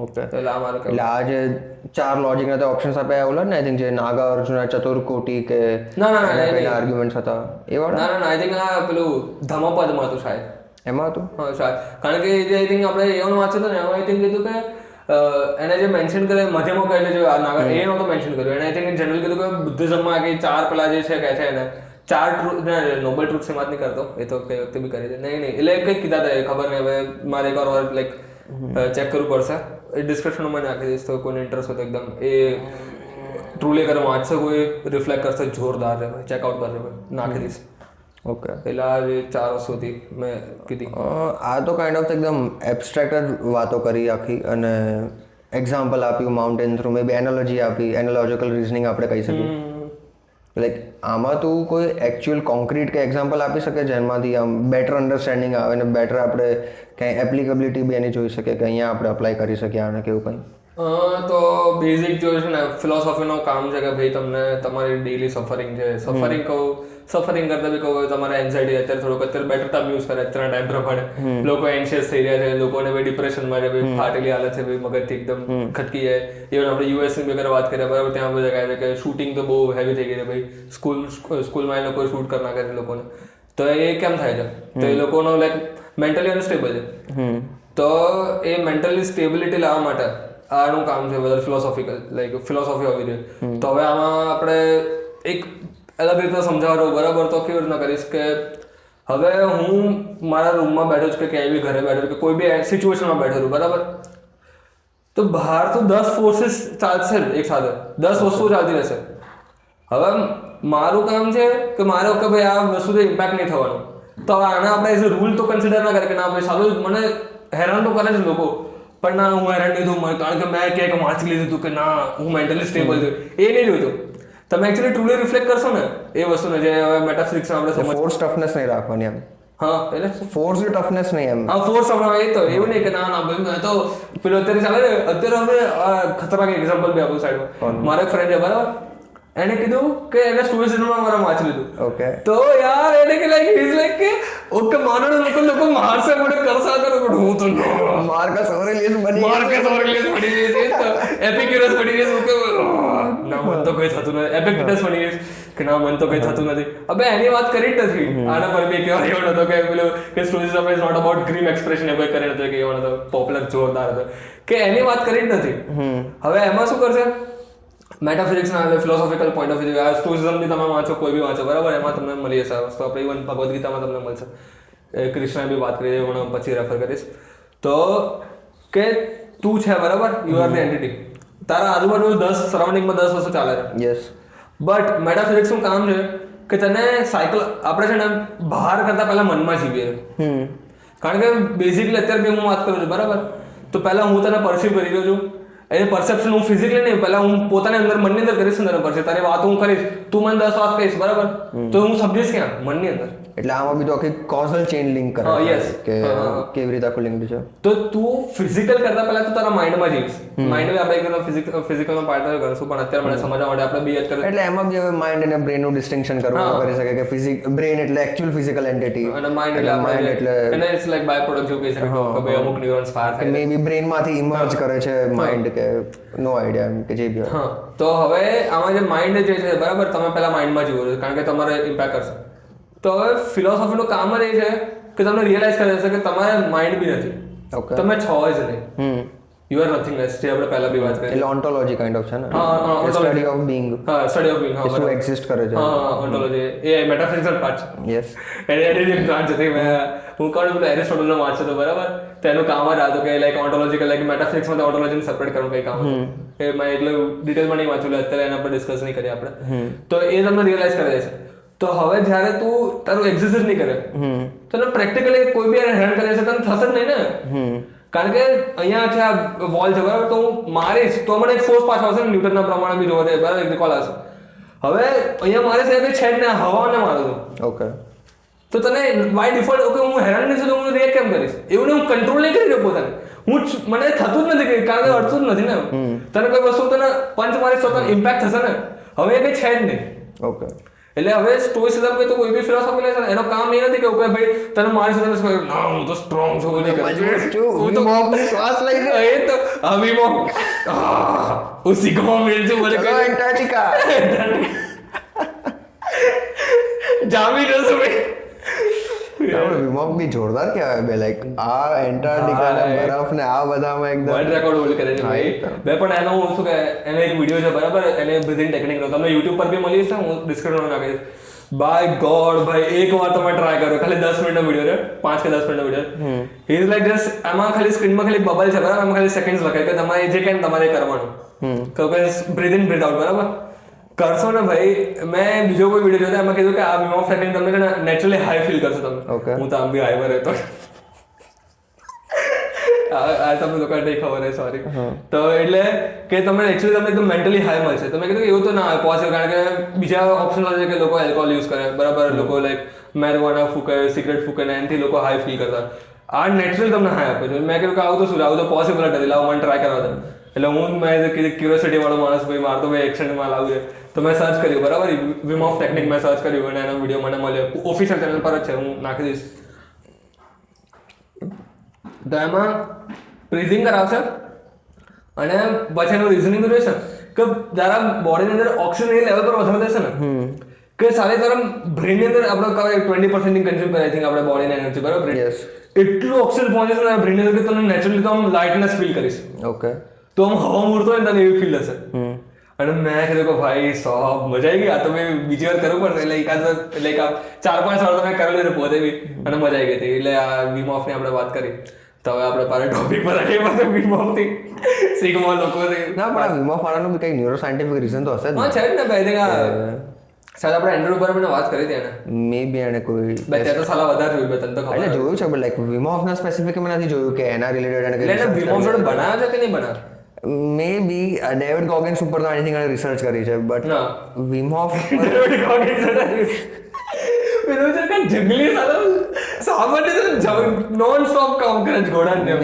ઓકે. એટલે આ મારું એટલે આ જે 4 લોજિકના તો ઓપ્શન્સ આપ્યા એવું ને, આઈ થિંક જે નાગાર્જુન ચતુર્કોટી કે ના આર્ગ્યુમેન્ટ્સ હતા એ વાળા. ના આઈ થિંક આ પેલું ધમપદમાં હતું શાયદ. એમાં હતું? હા શાયદ, કારણ કે જે આઈ થિંક આપણે એવાનું વાંચ્યું હતું ને એમાં આઈ થિંક કીધું કે એને જે મેન્શન કરે મધ્યમાં કહે છે જે નાગા એ નહોતું મેન્શન કર્યું. એને આઈ થિંક જનરલ કીધું કે બુદ્ધિઝમમાં કે 4 પેલા જે છે કહે છે એને 4 ટ્રુથ, નોબલ ટ્રુથ से बात नहीं करता, ये तो कई वक्त भी કરી દે નહીં એટલે કંઈક કીધા હતા ખબર નહીં, હવે મારે એક વાર લાઈક ચેક કરવું પડશે. એ ડિસ્ક્રિપ્શનમાં મને નાખી દઈશ તો કોઈને ઇન્ટરેસ્ટ હોય તો એકદમ એ ટ્રુલી કરે વાંચશે, કોઈ રિફ્લેક્ટ કરશે, જોરદાર છે ભાઈ, ચેકઆઉટ કરશે ભાઈ, નાખી દઈશ. ઓકે. પેલા જે 4 વસ્તુ હતી મેં કીધી. આ તો કાઇન્ડ ઓફ એકદમ એબ્સ્ટ્રેક્ટ જ વાતો કરી આખી, અને એક્ઝામ્પલ આપ્યું માઉન્ટેન થ્રુ, મે બી એનાલોજી આપી, એનાલોજિકલ રીઝનિંગ આપણે કહી શકીએ. લાઈક આમાં તું કોઈ એકચ્યુઅલ કોન્ક્રીટ કે એક્ઝામ્પલ આપી શકે જેમાંથી આમ બેટર અન્ડરસ્ટેન્ડિંગ આવે ને બેટર આપણે ક્યાંય એપ્લિકેબિલિટી બી એની જોઈ શકીએ કે અહીંયા આપણે અપ્લાય કરી શકીએ આને કેવું કંઈ? તો બેઝિક જો છે ને ફિલોસોફીનો કામ છે કે ભાઈ તમને તમારી ડેલી સફરિંગ છે, સફરિંગ કહું, સફરિંગ કરતા બી કહું તમારે એન્ઝાઇટી અત્યારે થોડુંક અત્યારે બેટર ટર્મ યુઝ કરે અત્યારના ટાઈમ પ્રમાણે. લોકો એન્શિયસ થઈ રહ્યા છે, લોકોને ભાઈ ડિપ્રેશનમાં છે, ભાઈ ફાટેલી હાલત છે, ભાઈ મગજથી એકદમ ખટકી જાય. ઇવન આપણે યુએસની બી અગર વાત કરીએ બરાબર, ત્યાં બધા કહે છે કે શૂટિંગ તો બહુ હેવી થઈ ગઈ છે ભાઈ, સ્કૂલમાં એ લોકો શૂટ કરી નાખે છે લોકોને. તો એ કેમ થાય છે? તો એ લોકોનો લાઈક મેન્ટલી અનસ્ટેબલ છે. તો એ મેન્ટલી સ્ટેબિલિટી લાવવા માટે આનું કામ છે બધા ફિલોસોફિકલ લાઈક ફિલોસોફી હોવી જોઈએ. તો હવે આમાં આપણે એક અલગ રીતે સમજાવવાનું બરાબર, તો કેવી રીતના કરીશ કે હવે હું મારા રૂમમાં બેઠો છું કે ક્યાંય બી ઘરે બેઠો છું કે કોઈ બી સિચ્યુએશનમાં બેઠો છું બરાબર, તો બહાર તો 10 ફોર્સીસ ચાલશે એક સાથે, 10 વસ્તુઓ ચાલતી રહેશે. હવે મારું કામ છે કે મારે ઓકે ભાઈ આ વસ્તુથી ઇમ્પેક્ટ નહીં થવાનું, તો હવે આને આપણે એઝ અ રૂલ તો કન્સિડર ના કરે કે ના ભાઈ સારું મને હેરાન તો કરે છે લોકો, પણ ના હું હેરાન નહીં થયું કારણ કે મેં ક્યાંક વાંચી લીધું હતું કે ના હું મેન્ટલી સ્ટેબલ છું, એ નહીં જોયું. તમે એકચ્યુઅલી ટ્રુલી રિફ્લેક્ટ કરશો ને એ વસ્તુને જે હવે મેટાફિઝિક્સ આપણે સમજ ફોર્સ ટફનેસ નહીં રાખવાની એમ. હા એટલે ફોર્સ ટફનેસ નહીં એમ. હા ફોર્સ આપણે એ તો એવું નહીં કે ના ના ભાઈ મેં તો પેલો અત્યારે ચાલે ને અત્યારે અમે ખતરનાક એક્ઝામ્પલ બી આપું સાઈડમાં. મારો એક ફ્રેન્ડ છે બરાબર, એને કીધું કે એને સ્ટોઇસિઝમમાં મારા વાંચી લીધું. ઓકે. તો યાર એને કે લાઈક ઇઝ લાઈક કે ઓકે માનો લોકો મારશે મને કરસા કરો પણ હું તો માર્કસ ઓરેલિયસ બની માર્કસ ઓરેલિયસ બની ગઈ છે, તો એપિક્યુરસ બની ગઈ છે કે ના મન તો કઈ થતું નથી, એપિક્ટેટસ બની ગઈ કે ના મન તો કઈ થતું નથી. હવે એની વાત કરી જ નથી. આના પર બી કેવો એવો નતો કે પેલો કે સ્ટોઇસિઝમ ઇઝ નોટ અબાઉટ ગ્રીમ એક્સપ્રેશન એ કોઈ કરી નથી કે એવો નતો પોપ્યુલર જોરદાર હતો કે એની વાત કરી જ નથી. હવે એમાં શું કરશે મેટાફિઝિક્સના એટલે ફિલોસોફિકલ પોઈન્ટ ઓફ વ્યૂ, આ સ્ટોઇસિઝમની તમે વાંચો કોઈ બી વાંચો બરાબર, એમાં તમને મળી જશે આ વસ્તુ. આપણે ઇવન ભગવદ્ ગીતામાં તમને મળશે. કૃષ્ણએ બી વાત કરી હું પછી રેફર કરીશ. તો કે તું છે બરાબર, યુ આર ધ એન્ટિટી, તારા આજુબાજુ 10 સરાઉન્ડિંગમાં 10 વસ્તુ ચાલે છે. યસ. બટ મેટાફિઝિક્સનું કામ છે કે તને સાયકલ આપણે છે ને બહાર કરતા પહેલા મનમાં જીવીએ. કારણ કે બેઝિકલી અત્યારે બી હું વાત કરું છું બરાબર, તો પહેલા હું તને પરસીવ કરી રહ્યો છું, એ પરસેપ્શન હું ફિઝિકલી નહીં, પહેલા હું પોતાની અંદર મનની અંદર કરીશ ને પરસે તારી વાતો હું કરીશ, તું મને 10 વાત કહીશ બરાબર, તો હું સમજીશ ક્યાં મનની અંદર. એટલે આમાં બી તો આખી કોઝલ ચેઇન લિંક કરે કે કેવી રીતે આખું લિંક છે. તો તું ફિઝિકલ કરતા પહેલા તું તારા માઇન્ડમાં જીવીશ. માઇન્ડ આપણે ફિઝિકલનો પાર્ટ કરશું, પણ અત્યારે મને સમજવા માટે આપણે બી યાદ કરીએ. એટલે એમાં બી હવે માઇન્ડ અને બ્રેનનું ડિસ્ટિંક્શન કરવું કરી શકે કે બ્રેન એટલે એકચ્યુઅલ ફિઝિકલ એન્ટિટી અને માઇન્ડ એટલે એને ઇટ્સ લાઈક બાય પ્રોડક્ટ જેવું કહી શકે કે ભાઈ અમુક ન્યુરોન્સ ફાયર થાય મે બી બ્રેનમાંથી ઇમર્જ કરે છે માઇન્ડ કે નો આઈડિયા એમ કે જે બી હોય. તો હવે આમાં જે માઇન્ડ જે છે બરાબર, તમે પહેલા માઇન્ડમાં જીવો છો કારણ કે તમારે ઇમ્પેક્ટ કરશે. તો હવે ફિલોસોફીનું કામ જ એ છે કે તમને રિયલાઇઝ કરી દેશે કે તમારે માઇન્ડ બી નથી, તમે છો જ નહીં. યુ આર નથિંગનેસ, જે આપણે પહેલા બી વાત કરી. એટલે ઓન્ટોલોજી કાઇન્ડ ઓફ છે ને, હા, સ્ટડી ઓફ બીંગ, હા, સ્ટડી ઓફ બીંગ, હા, શું એક્ઝિસ્ટ કરે છે. હા, ઓન્ટોલોજી એ મેટાફિઝિકલ પાર્ટ છે. યસ. એની એક બ્રાન્ચ હતી. હું કહું પેલું એરિસ્ટોટલનો વાંચ્યો હતો, બરાબર? તો એનું કામ જ હતું કે લાઈક ઓન્ટોલોજીકલ, લાઈક મેટાફિઝિક્સમાં ઓન્ટોલોજીને સેપરેટ કરવું કઈ કામ હતું. એ મેં એટલું ડિટેલમાં નહીં વાંચ્યું, અત્યારે એના પર ડિસ્કસ નહીં કરીએ આપણે. તો એ તમને રિયલાઇઝ કરે છે. તો હવે જ્યારે તું તારું એક્ઝિસ્ટ જ નહીં કરે તો તને પ્રેક્ટિકલી કોઈ બી હેરાન કરે છે, તને થશે જ નહીં ને. કારણ કે અહીંયા છે આ વોલ છે, બરાબર? તો હું મારીશ તો મને એક ફોર્સ પાછો આવશે ને, ન્યૂટનના પ્રમાણે બી જોવા દે, બરાબર? રિકોલ આવશે. હવે અહીંયા મારે છે કે છે જ ને, હવાને મારું છું. ઓકે. તો તને બાય ડિફોલ્ટ ઓકે હું હેરાન નહીં છું તો હું રિએક્ટ કેમ કરીશ? એવું ને હું કંટ્રોલ નહીં કરી રહ્યો પોતાને. મને થતું જ નથી, કારણ કે અડતું જ નથી ને. તને કોઈ વસ્તુ તને પંચ મારીશ તો તને ઇમ્પેક્ટ થશે ને. હવે એ કંઈ છે જ નહીં. ઓકે. એટલે હવે સ્ટોઇસિઝમ કે તો કોઈ બી ફિલોસોફી લેશે એનો કામ એ નથી કે ઓકે ભાઈ તને મારી સાથે ના હું તો સ્ટ્રોંગ છું, હું તો શ્વાસ લઈ લે. એ તો અભી મો ઉસી કો મિલ જો બોલે ચલો એન્ટાર્કટિકા જામી રહ્યો ભાઈ. વિમોક બી જોરદાર કહેવાય બે, લાઈક આ એન્ટાર્કટિકા ને બરફ ને આ બધામાં એકદમ વર્લ્ડ રેકોર્ડ હોલ્ડ કરે છે ભાઈ. બે પણ એનો શું કે એનો એક વિડિયો છે, બરાબર? એને બ્રીથિંગ ટેકનિક નો તમને YouTube પર બી મળી જશે, હું ડિસ્ક્રિપ્શનમાં નાખીશ. બાય ગોડ ભાઈ, એક વાર તમે ટ્રાય કરો, ખાલી 10 મિનિટનો વિડિયો છે, 5 કે 10 મિનિટનો video. He is like just આમાં ખાલી સ્ક્રીનમાં ખાલી બબલ છે, બરાબર? આમાં ખાલી સેકન્ડ્સ લખાય કે તમારે જે કંઈ તમારે કરવાનું કે બ્રીથ ઇન બ્રીથ આઉટ, બરાબર? કરશો ને ભાઈ. મેં બીજો કોઈ વિડીયો જોયો એમાં કીધું કે આ વિમ ઓફ ટેકનિક તમને નેચરલી હાઈ ફીલ કરશો તમે. હું તો આમ બી હાઈવર હતો. આ તમને લોકોને નહીં ખબર હે, સોરી. તો એટલે કે તમે એકચ્યુઅલી તમને એકદમ મેન્ટલી હાઈ મળશે. તો મેં કીધું કે એવું તો ના પોસિબલ, કારણ કે બીજા ઓપ્શન છે કે લોકો એલ્કોહોલ યુઝ કરે, બરાબર? લોકો લાઈક મેરિજુઆના ફૂકે, સિગરેટ ફૂકે ને એનાથી લોકો હાઈ ફીલ કરતા. આ નેચરલી તમને હાઈ આપે છે. મેં કીધું કે આવું તો શું, આવું તો પોસિબલ નથી, લાવો મને ટ્રાય કરવા દે. એટલે મેં ક્યુરિયોસિટી વાળો માણસ, ભાઈ મારે તો ભાઈ એક્શનમાં લાવું છે. તો મેં સર્ચ કર્યું, બરાબર? વિમ ઓફ ટેકનિક મેં સર્ચ કર્યું અને એનો વિડીયો મને મળ્યો. ઓફિશિયલ ચેનલ પર જ છે, હું નાખી દઈશ. તો એમાં બ્રીથિંગ કરાવશે અને પછી એનું રિઝનિંગ રહેશે કે તારા બોડીની અંદર ઓક્સિજન લેવલ પર વધારે દેશે ને કે સારી તારા બ્રેનની અંદર આપણે કહેવાય 20% કન્ઝ્યુમ કરે, આઈ થિંક આપણે બોડીની એનર્જી, બરાબર? એટલું ઓક્સિજન પહોંચે છે બ્રેનની અંદર કે તમને નેચરલી તો આમ લાઇટનેસ ફીલ કરીશ. ઓકે. તો આમ હવા મૂળતો હોય ને તને એવી ફીલ થશે. અને મેં કીધું કે ભાઈ સાહેબ મજા આવી ગઈ. આ તો મેં બીજી વાર કરવું પડે, એટલે એકાદ લાઈક 4-5 વાર તો મેં કરેલું ને પોતે બી, અને મજા આવી ગઈ હતી. એટલે આ વિમ ઓફની આપણે વાત કરી. તો હવે આપણે પાછા ટોપિક પર આવીએ, પાછા વિમ ઓફથી સિગ્મા લોકો ના, પણ આ વિમ ઓફ વાળાનું બી કંઈક ન્યુરો સાયન્ટિફિક રીઝન તો હશે જ. હા છે જ ને ભાઈ. સાહેબ આપણે એન્ડ્રુ પર મને વાત કરી હતી એને, મે બી એને કોઈ ભાઈ તે તો સાલા વધારે જોયું, તને તો ખબર એટલે જોયું છે, બટ લાઈક વિમ ઓફ ના સ્પેસિફિક મેં નથી જોયું કે એના રિલેટેડ એને એટલે વિમ ઓફ જોડે બનાવ્યો છે કે નહીં બનાવ્યો. મે બી ડેવિડ ગોગિન્સ ઉપર તો આઈ થિંક એને રિસર્ચ કરી છે, બટ વિમ ઓફ ડેવિડ ગોગિન્સ પેલું છે કે જંગલી સામાન્ય તો નોન સ્ટોપ કામ કરે છે ઘોડા ને.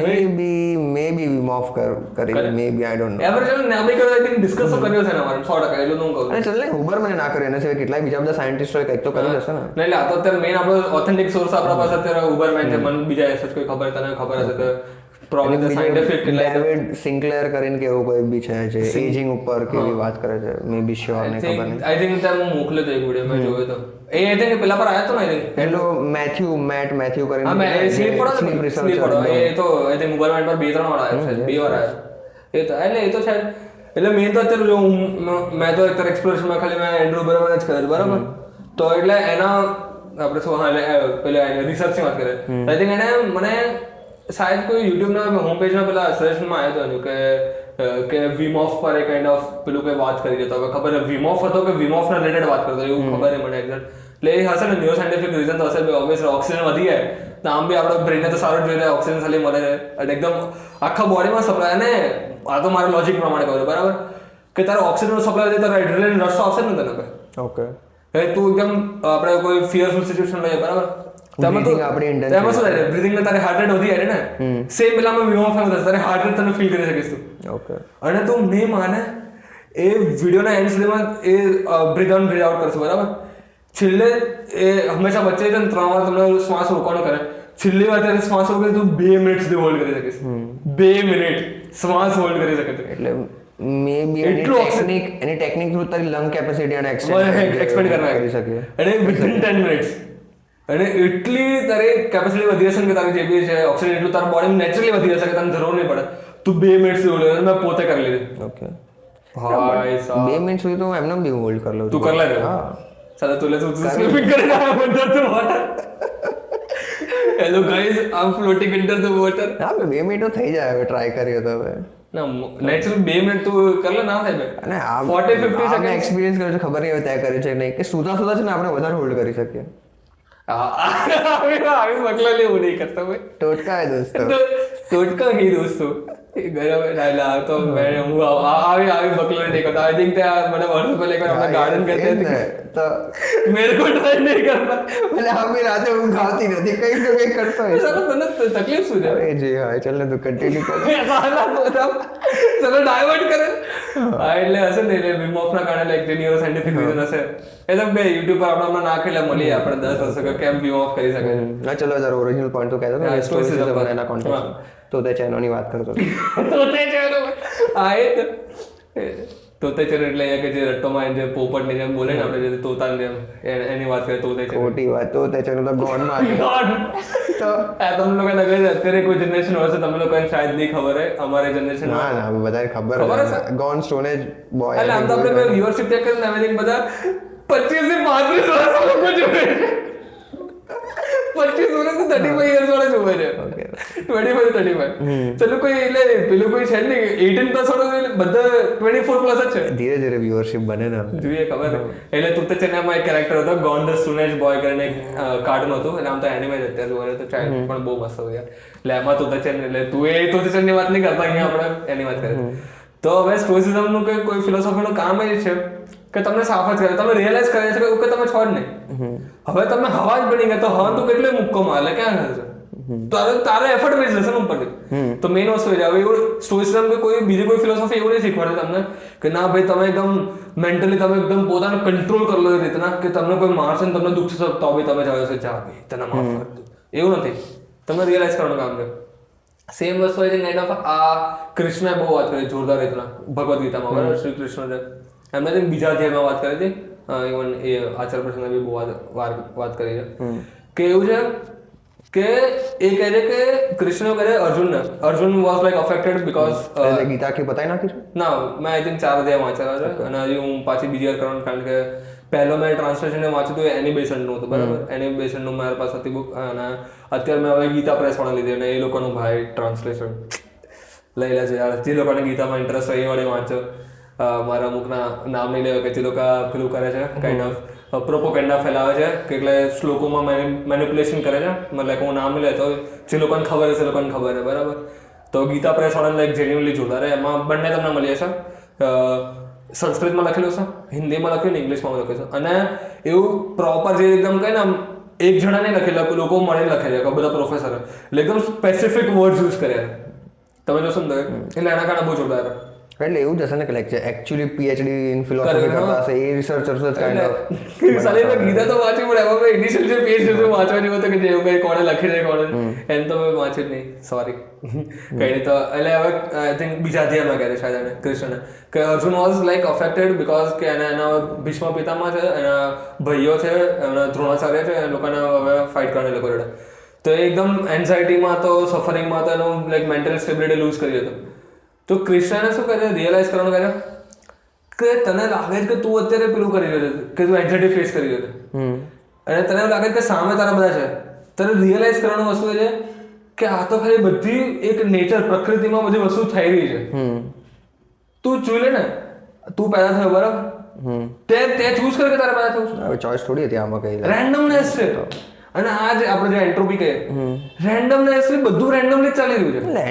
મે બી વિમ ઓફ કરી, મે બી આઈ ડોન્ટ નો. એવર ચલો નામે કરો, આઈ થિંક ડિસ્કસ તો કર્યો છે ને અમારે 100% એટલું હું કહું. અને ચલ ને ઉબર મને ના કરે, એના સિવાય કેટલાય બીજા બધા સાયન્ટિસ્ટોએ કંઈક તો કર્યું હશે ને. નહીં એટલે આ તો અત્યારે મેઇન આપણો ઓથેન્ટિક સોર્સ આપણા પાસે અત્યારે ઉબર મેન છે. મને બીજા એસેસ કોઈ ખબર તને ખબર હશે કે પ્રોબ્લેમ ધ સાયન્ટિફિક ડેવિડ સિન્ક્લેર કરીને કે એવું કોઈ બી છે જે એજિંગ ઉપર કેવી વાત કરે છે. મે બી શ્યોર ને ખબર નહીં. આઈ થિંક તમે મોકલ્યો તો એક વિડિયો મેં જોયો તો. એ આઈ થિંક પેલા પર આયો તો ને, આઈ થિંક હેલો મેથ્યુ કરીને. હા મેં સ્લીપ પડો એ તો આઈ થિંક ઉબર મેન પર 2-3 વાર આવ્યો છે, 2 વાર આવ્યો. એ તો એટલે એ તો છે. એટલે મેં તો અત્યારે જો મેં તો અત્યારે એક્સપ્લોરેશનમાં ખાલી મેં એન્ડ્રુ બરાબર જ કરેલું, બરાબર? તો એટલે એના આપણે શું પેલા રિસર્ચની વાત કરીએ, આઈ થિંક એને મને શાયદ કોઈ યુટ્યુબના હોમ પેજના પેલા સજેશનમાં આવ્યું હતું કે વિમ ઓફ પર એ કાઇન્ડ ઓફ પેલું કંઈ વાત કરી દેતો. હવે ખબર વિમ ઓફ હતો કે વિમ ઓફના રિલેટેડ વાત કરતો એવું ખબર નહીં મને એક્ઝેક્ટ. એટલે એ હશે ને ન્યુરો સાયન્ટિફિક રીઝન તો હશે. ઓબ્વિયસલી ઓક્સિજન વધી જાય તો આમ બી આપણે બ્રેનને તો સારું જોઈએ, ઓક્સિજન ખાલી મળે છે અને એકદમ આખા બોડીમાં સપ્લાય. અને આ તો મારા લોજિક પ્રમાણે કહું છું, બરાબર? કે તારે ઓક્સિજનનો સપ્લાય છે, તારે એડ્રેનાલિન રશ આવશે ને તને. ઓકે. હવે તું એકદમ આપણે કોઈ ફિયરફુલ સિચ્યુએશન લઈએ, બરાબર? તેમાં શું થાય બ્રીથિંગ તારે હાર્ટ રેટ વધી જાય ને, સેમ પેલામાં વિમ ઓફ થશે, તારે હાર્ટ રેટ તને ફીલ કરી શકીશ તું. ઓકે. અને તું નહીં માને એ વિડીયોના એન્ડ સુધીમાં એ બ્રીથ ઓન બ્રીથ આઉટ કરશે, બરાબર? છેલ્લે એ હંમેશા વચ્ચે 3 વાર તમને શ્વાસ રોકવાનો કરે. છેલ્લી વાર ત્યારે શ્વાસ રોકે તું 2 મિનિટ સુધી હોલ્ડ કરી શકીશ. 2 મિનિટ શ્વાસ હોલ્ડ કરી શકે. એટલે મે બી એની ટેકનિક થ્રુ તારી લંગ કેપેસિટી અને એક્સપેન્ડ કરી શકે. અને વિથિન 10 મિનિટ્સ અને એટલી તારી કેપેસિટી વધી હશે કે તારી જે બી છે ઓક્સિજન એટલું તારા બોડીમાં નેચરલી વધી જશે કે તને જરૂર નહીં પડે. તું 2 મિનિટ સુધી હોલ્ડ મેં પોતે કરી લીધી. ઓકે ભાઈ સાહેબ 2 મિનિટ સુધી તો હું એમને બી હોલ્ડ કરી લઉં તું કર લે. હા સાલા તું લે તું સ્વિમિંગ કરીને આવ્યો અંદર તો water. Hello guys I am floating under the water. હા 2 મિનિટ તો થઈ જાય હવે ટ્રાય કરીએ તો હવે ના નેચરલ 2 મિનિટ તું કર લે ના થાય બે. અને 40-50 આપણે એક્સપિરિયન્સ કર્યો છે ખબર નહીં હવે ત્યાં કર્યું છે કે નહીં કે સુધા છે ને આપણે વધારે હોલ્ડ કરી શકીએ. આવી બકલા લેવું નહીં કરતા ભાઈ. ટોટકા હે દોસ્તો. ટોટકા હી દોસ્તો ગરમ ના તો મેં હું આવી બકલા નહીં કરતા. આઈ થિંક ત્યાં મને વર્ષ પહેલા એકવાર આપણે ગાર્ડન કરતે ને તો મેરે કો ટ્રાય નહીં કરતા. એટલે અમે રાતે હું ખાતી નથી કંઈક તો કંઈક કરતો હોય સાલા તને તકલીફ શું છે? એ જે હા ચાલ ને તું કન્ટિન્યુ કર. ચલો ડાયવર્ટ કરે. હા એટલે હશે ને એટલે વિમ ઓફ ના કારણે લાઈક જે ન્યુરો સાયન્ટિફિક રીઝન હશે એ તો બે યુટ્યુબ પર આપણે નાખેલા મળીએ આપણે 10 વર્ષ કે કેમ વિમ ઓફ કરી શકે. ના ચલો જરા ઓરિજિનલ પોઈન્ટ તો કહેતો હતો સ્ટોરીઝમ પર એના કોન્ટેક્સ્ટ તો તે ચેનોની વાત કરતો તોતે ચેનો આ એ તોતે ચેનો એટલે કે જે રટ્ટોમાં જે પોપટની જેમ બોલે ને આપણે જે તોતાની જેમ એની વાત કરીએ તોતે ચેનો. ખોટી વાત તો તે ચેનલ તો ગોનમાં તો આ તમે લોકો લગે અત્યારે કોઈ જનરેશન હશે તમે લોકોને શાયદ નહીં ખબર હે અમારે જનરેશન ના ના બધાને ખબર છે ગોન સ્ટોનેજ બોય એટલે આમ તો આપણે વ્યુઅરશિપ ચેક કરીને એવરીથિંગ બધા 25 થી 35 વર્ષ લોકો જોવે છે. 25 વર્ષ 35 યર્સ વાળા જોવે છે. 25 35 ચલો કોઈ એટલે પેલું કોઈ છે ને 18 પ્લસ વાળો બધા 24 પ્લસ જ છે. ધીરે ધીરે વ્યુઅરશિપ બને ને જોઈએ ખબર એટલે તું તો ચેનલમાં એક કેરેક્ટર હતો ગોન ધ સ્ટોનેજ બોય કરીને એક કાર્ટૂન હતું એટલે આમ તો એનિમે જ અત્યારે જોવા તો ચાઇલ્ડ પણ બહુ મસ્ત હતું યાર. એટલે એમાં તું તો ચેનલ એટલે તું એ તો ચેનલની વાત નહીં કરતા અહીંયા આપણે એની વાત કરીએ. તો હવે સ્ટોઇસિઝમનું કોઈ ફિલોસોફીનું કામ એ છે કે તમને સાફ જ કરે તમે રિયલાઇઝ કરે છે કે તમે છો જ નહીં. હવે તમે હવા જ બની ગયા તો હવા તું કેટલો મુક્કો મારે ક્યાં હશે તારે એફર્ટ વેસ્ટ જશે ને ઉપરથી. તો મેઇન વસ્તુ એ હવે એવું સ્ટોઇસિઝમ કે કોઈ બીજી કોઈ ફિલોસોફી એવું નહીં શીખવાડે તમને કે ના ભાઈ તમે એકદમ મેન્ટલી તમે એકદમ પોતાને કંટ્રોલ કરી લો એ રીતના કે તમને કોઈ માણસે તમને દુઃખ થશે તો બી તમે જાવ છો જા ભાઈ તને માફ કરી દઉં એવું નથી. તમે રિયલાઇઝ કરવાનું કામ છે. સેમ વસ્તુ આઈ થિંક કાઇન્ડ ઓફ આ કૃષ્ણએ બહુ વાત કરી જોરદાર રીતના ભગવદ ગીતામાં બરાબર શ્રી કૃષ્ણ છે એમને કંઈક બીજા અધ્યાયમાં વાત કરી હતી ઇવન એ આચાર્ય પ્રસંગે બી બહુ વાત કરી છે કે એવું છે કે એ કહે છે કે કૃષ્ણ કહે અર્જુનને Arjun was like affected because Gita આખી બતાવી નાખી છે ના મેં આઈ થિંક 4 અધ્યાય વાંચેલા છે અને હજી હું પાછી બીજી વાર કરવાનું કારણ કે પહેલો મેં ટ્રાન્સલેશન વાંચ્યું હતું એનિમેશનનું હતું બરાબર એનિમેશનનું મારી પાસે હતી બુક અને અત્યારે મેં હવે ગીતા પ્રેસ વાળા લીધી અને એ લોકોનું ભાઈ ટ્રાન્સલેશન લઈ લે છે યાર જે લોકોને ગીતામાં ઇન્ટરેસ્ટ હોય એ વાળે વાંચો. મારા અમુકના નામ નહીં લેવા કે જે લોકો પેલું કરે છે કાઇન્ડ ઓફ પ્રોપોગેન્ડા ફેલાવે છે કે એટલે શ્લોકોમાં મેનિપ્યુલેશન કરે છે મતલબ હું નામ નહીં લેતો જે લોકોને ખબર હશે લોકોને ખબર છે બરાબર. તો ગીતા પ્રેસ વાળાને લાઈક જેન્યુઅનલી જોરદાર એમાં બંને તમને મળી જશે. સંસ્કૃતમાં લખેલું છે હિન્દીમાં લખ્યું ને ઇંગ્લિશમાં લખ્યું છે અને એવું પ્રોપર જે એકદમ કહે ને આમ એક જણા નહીં લખેલા લોકો મળીને લખે છે બધા પ્રોફેસર એટલે એકદમ સ્પેસિફિક વર્ડ્સ યુઝ કર્યા તમે જોશો ને એટલે એના કારણે બહુ જોરદાર. એટલે એવું જ હશે ને કે like actually PhD in philosophy કરતા હશે એ રિસર્ચર્સ જ કાઇન્ડ ઓફ સાલી મેં ગીતા તો વાંચી પણ એમાં મેં ઇનિશિયલ જે પેજ સુધી વાંચવાની હતું કે જે એવું કંઈ કોણે લખી છે કોણે એમ તો મેં વાંચ્યું જ નહીં સોરી કઈ નહીં. તો એટલે હવે આઈ થિંક બીજા અધ્યાયમાં કહે છે શાયદ એને કૃષ્ણને કે Arjun was like affected because કે એના ભીષ્મ પિતામાં છે એના ભાઈઓ છે એના દ્રોણાચાર્ય છે એ લોકોને હવે ફાઇટ કરવાને લોકો જોડે તો એકદમ એન્ઝાઇટીમાં તો સફરિંગમાં તો એનું લાઈક મેન્ટલ સ્ટેબિલિટી લૂઝ કરી હતું. તો કૃષ્ણને શું કરે રિયલાઇઝ કરવાનું કહે કે તને લાગે છે કે તું અત્યારે પેલું કરી રહ્યો છે કે તું એન્ઝાઇટી ફેસ કરી રહ્યો છે અને તને એવું લાગે કે સામે તારા બધા છે તને રિયલાઇઝ કરવાનું વસ્તુ એ છે કે આ તો ખાલી બધી એક નેચર પ્રકૃતિમાં બધી વસ્તુ થઈ રહી છે. તું જોઈ લે ને તું પેદા થયો બરાબર તે ચૂઝ કરે કે તારે પેદા થવું હવે ચોઇસ થોડી હતી આમાં કઈ રેન્ડમનેસ છે. અને આ જે આપણે જે એન્ટ્રોપી કહીએ રેન્ડમનેસ બધું રેન્ડમલી ચાલી રહ્યું છે. એટલે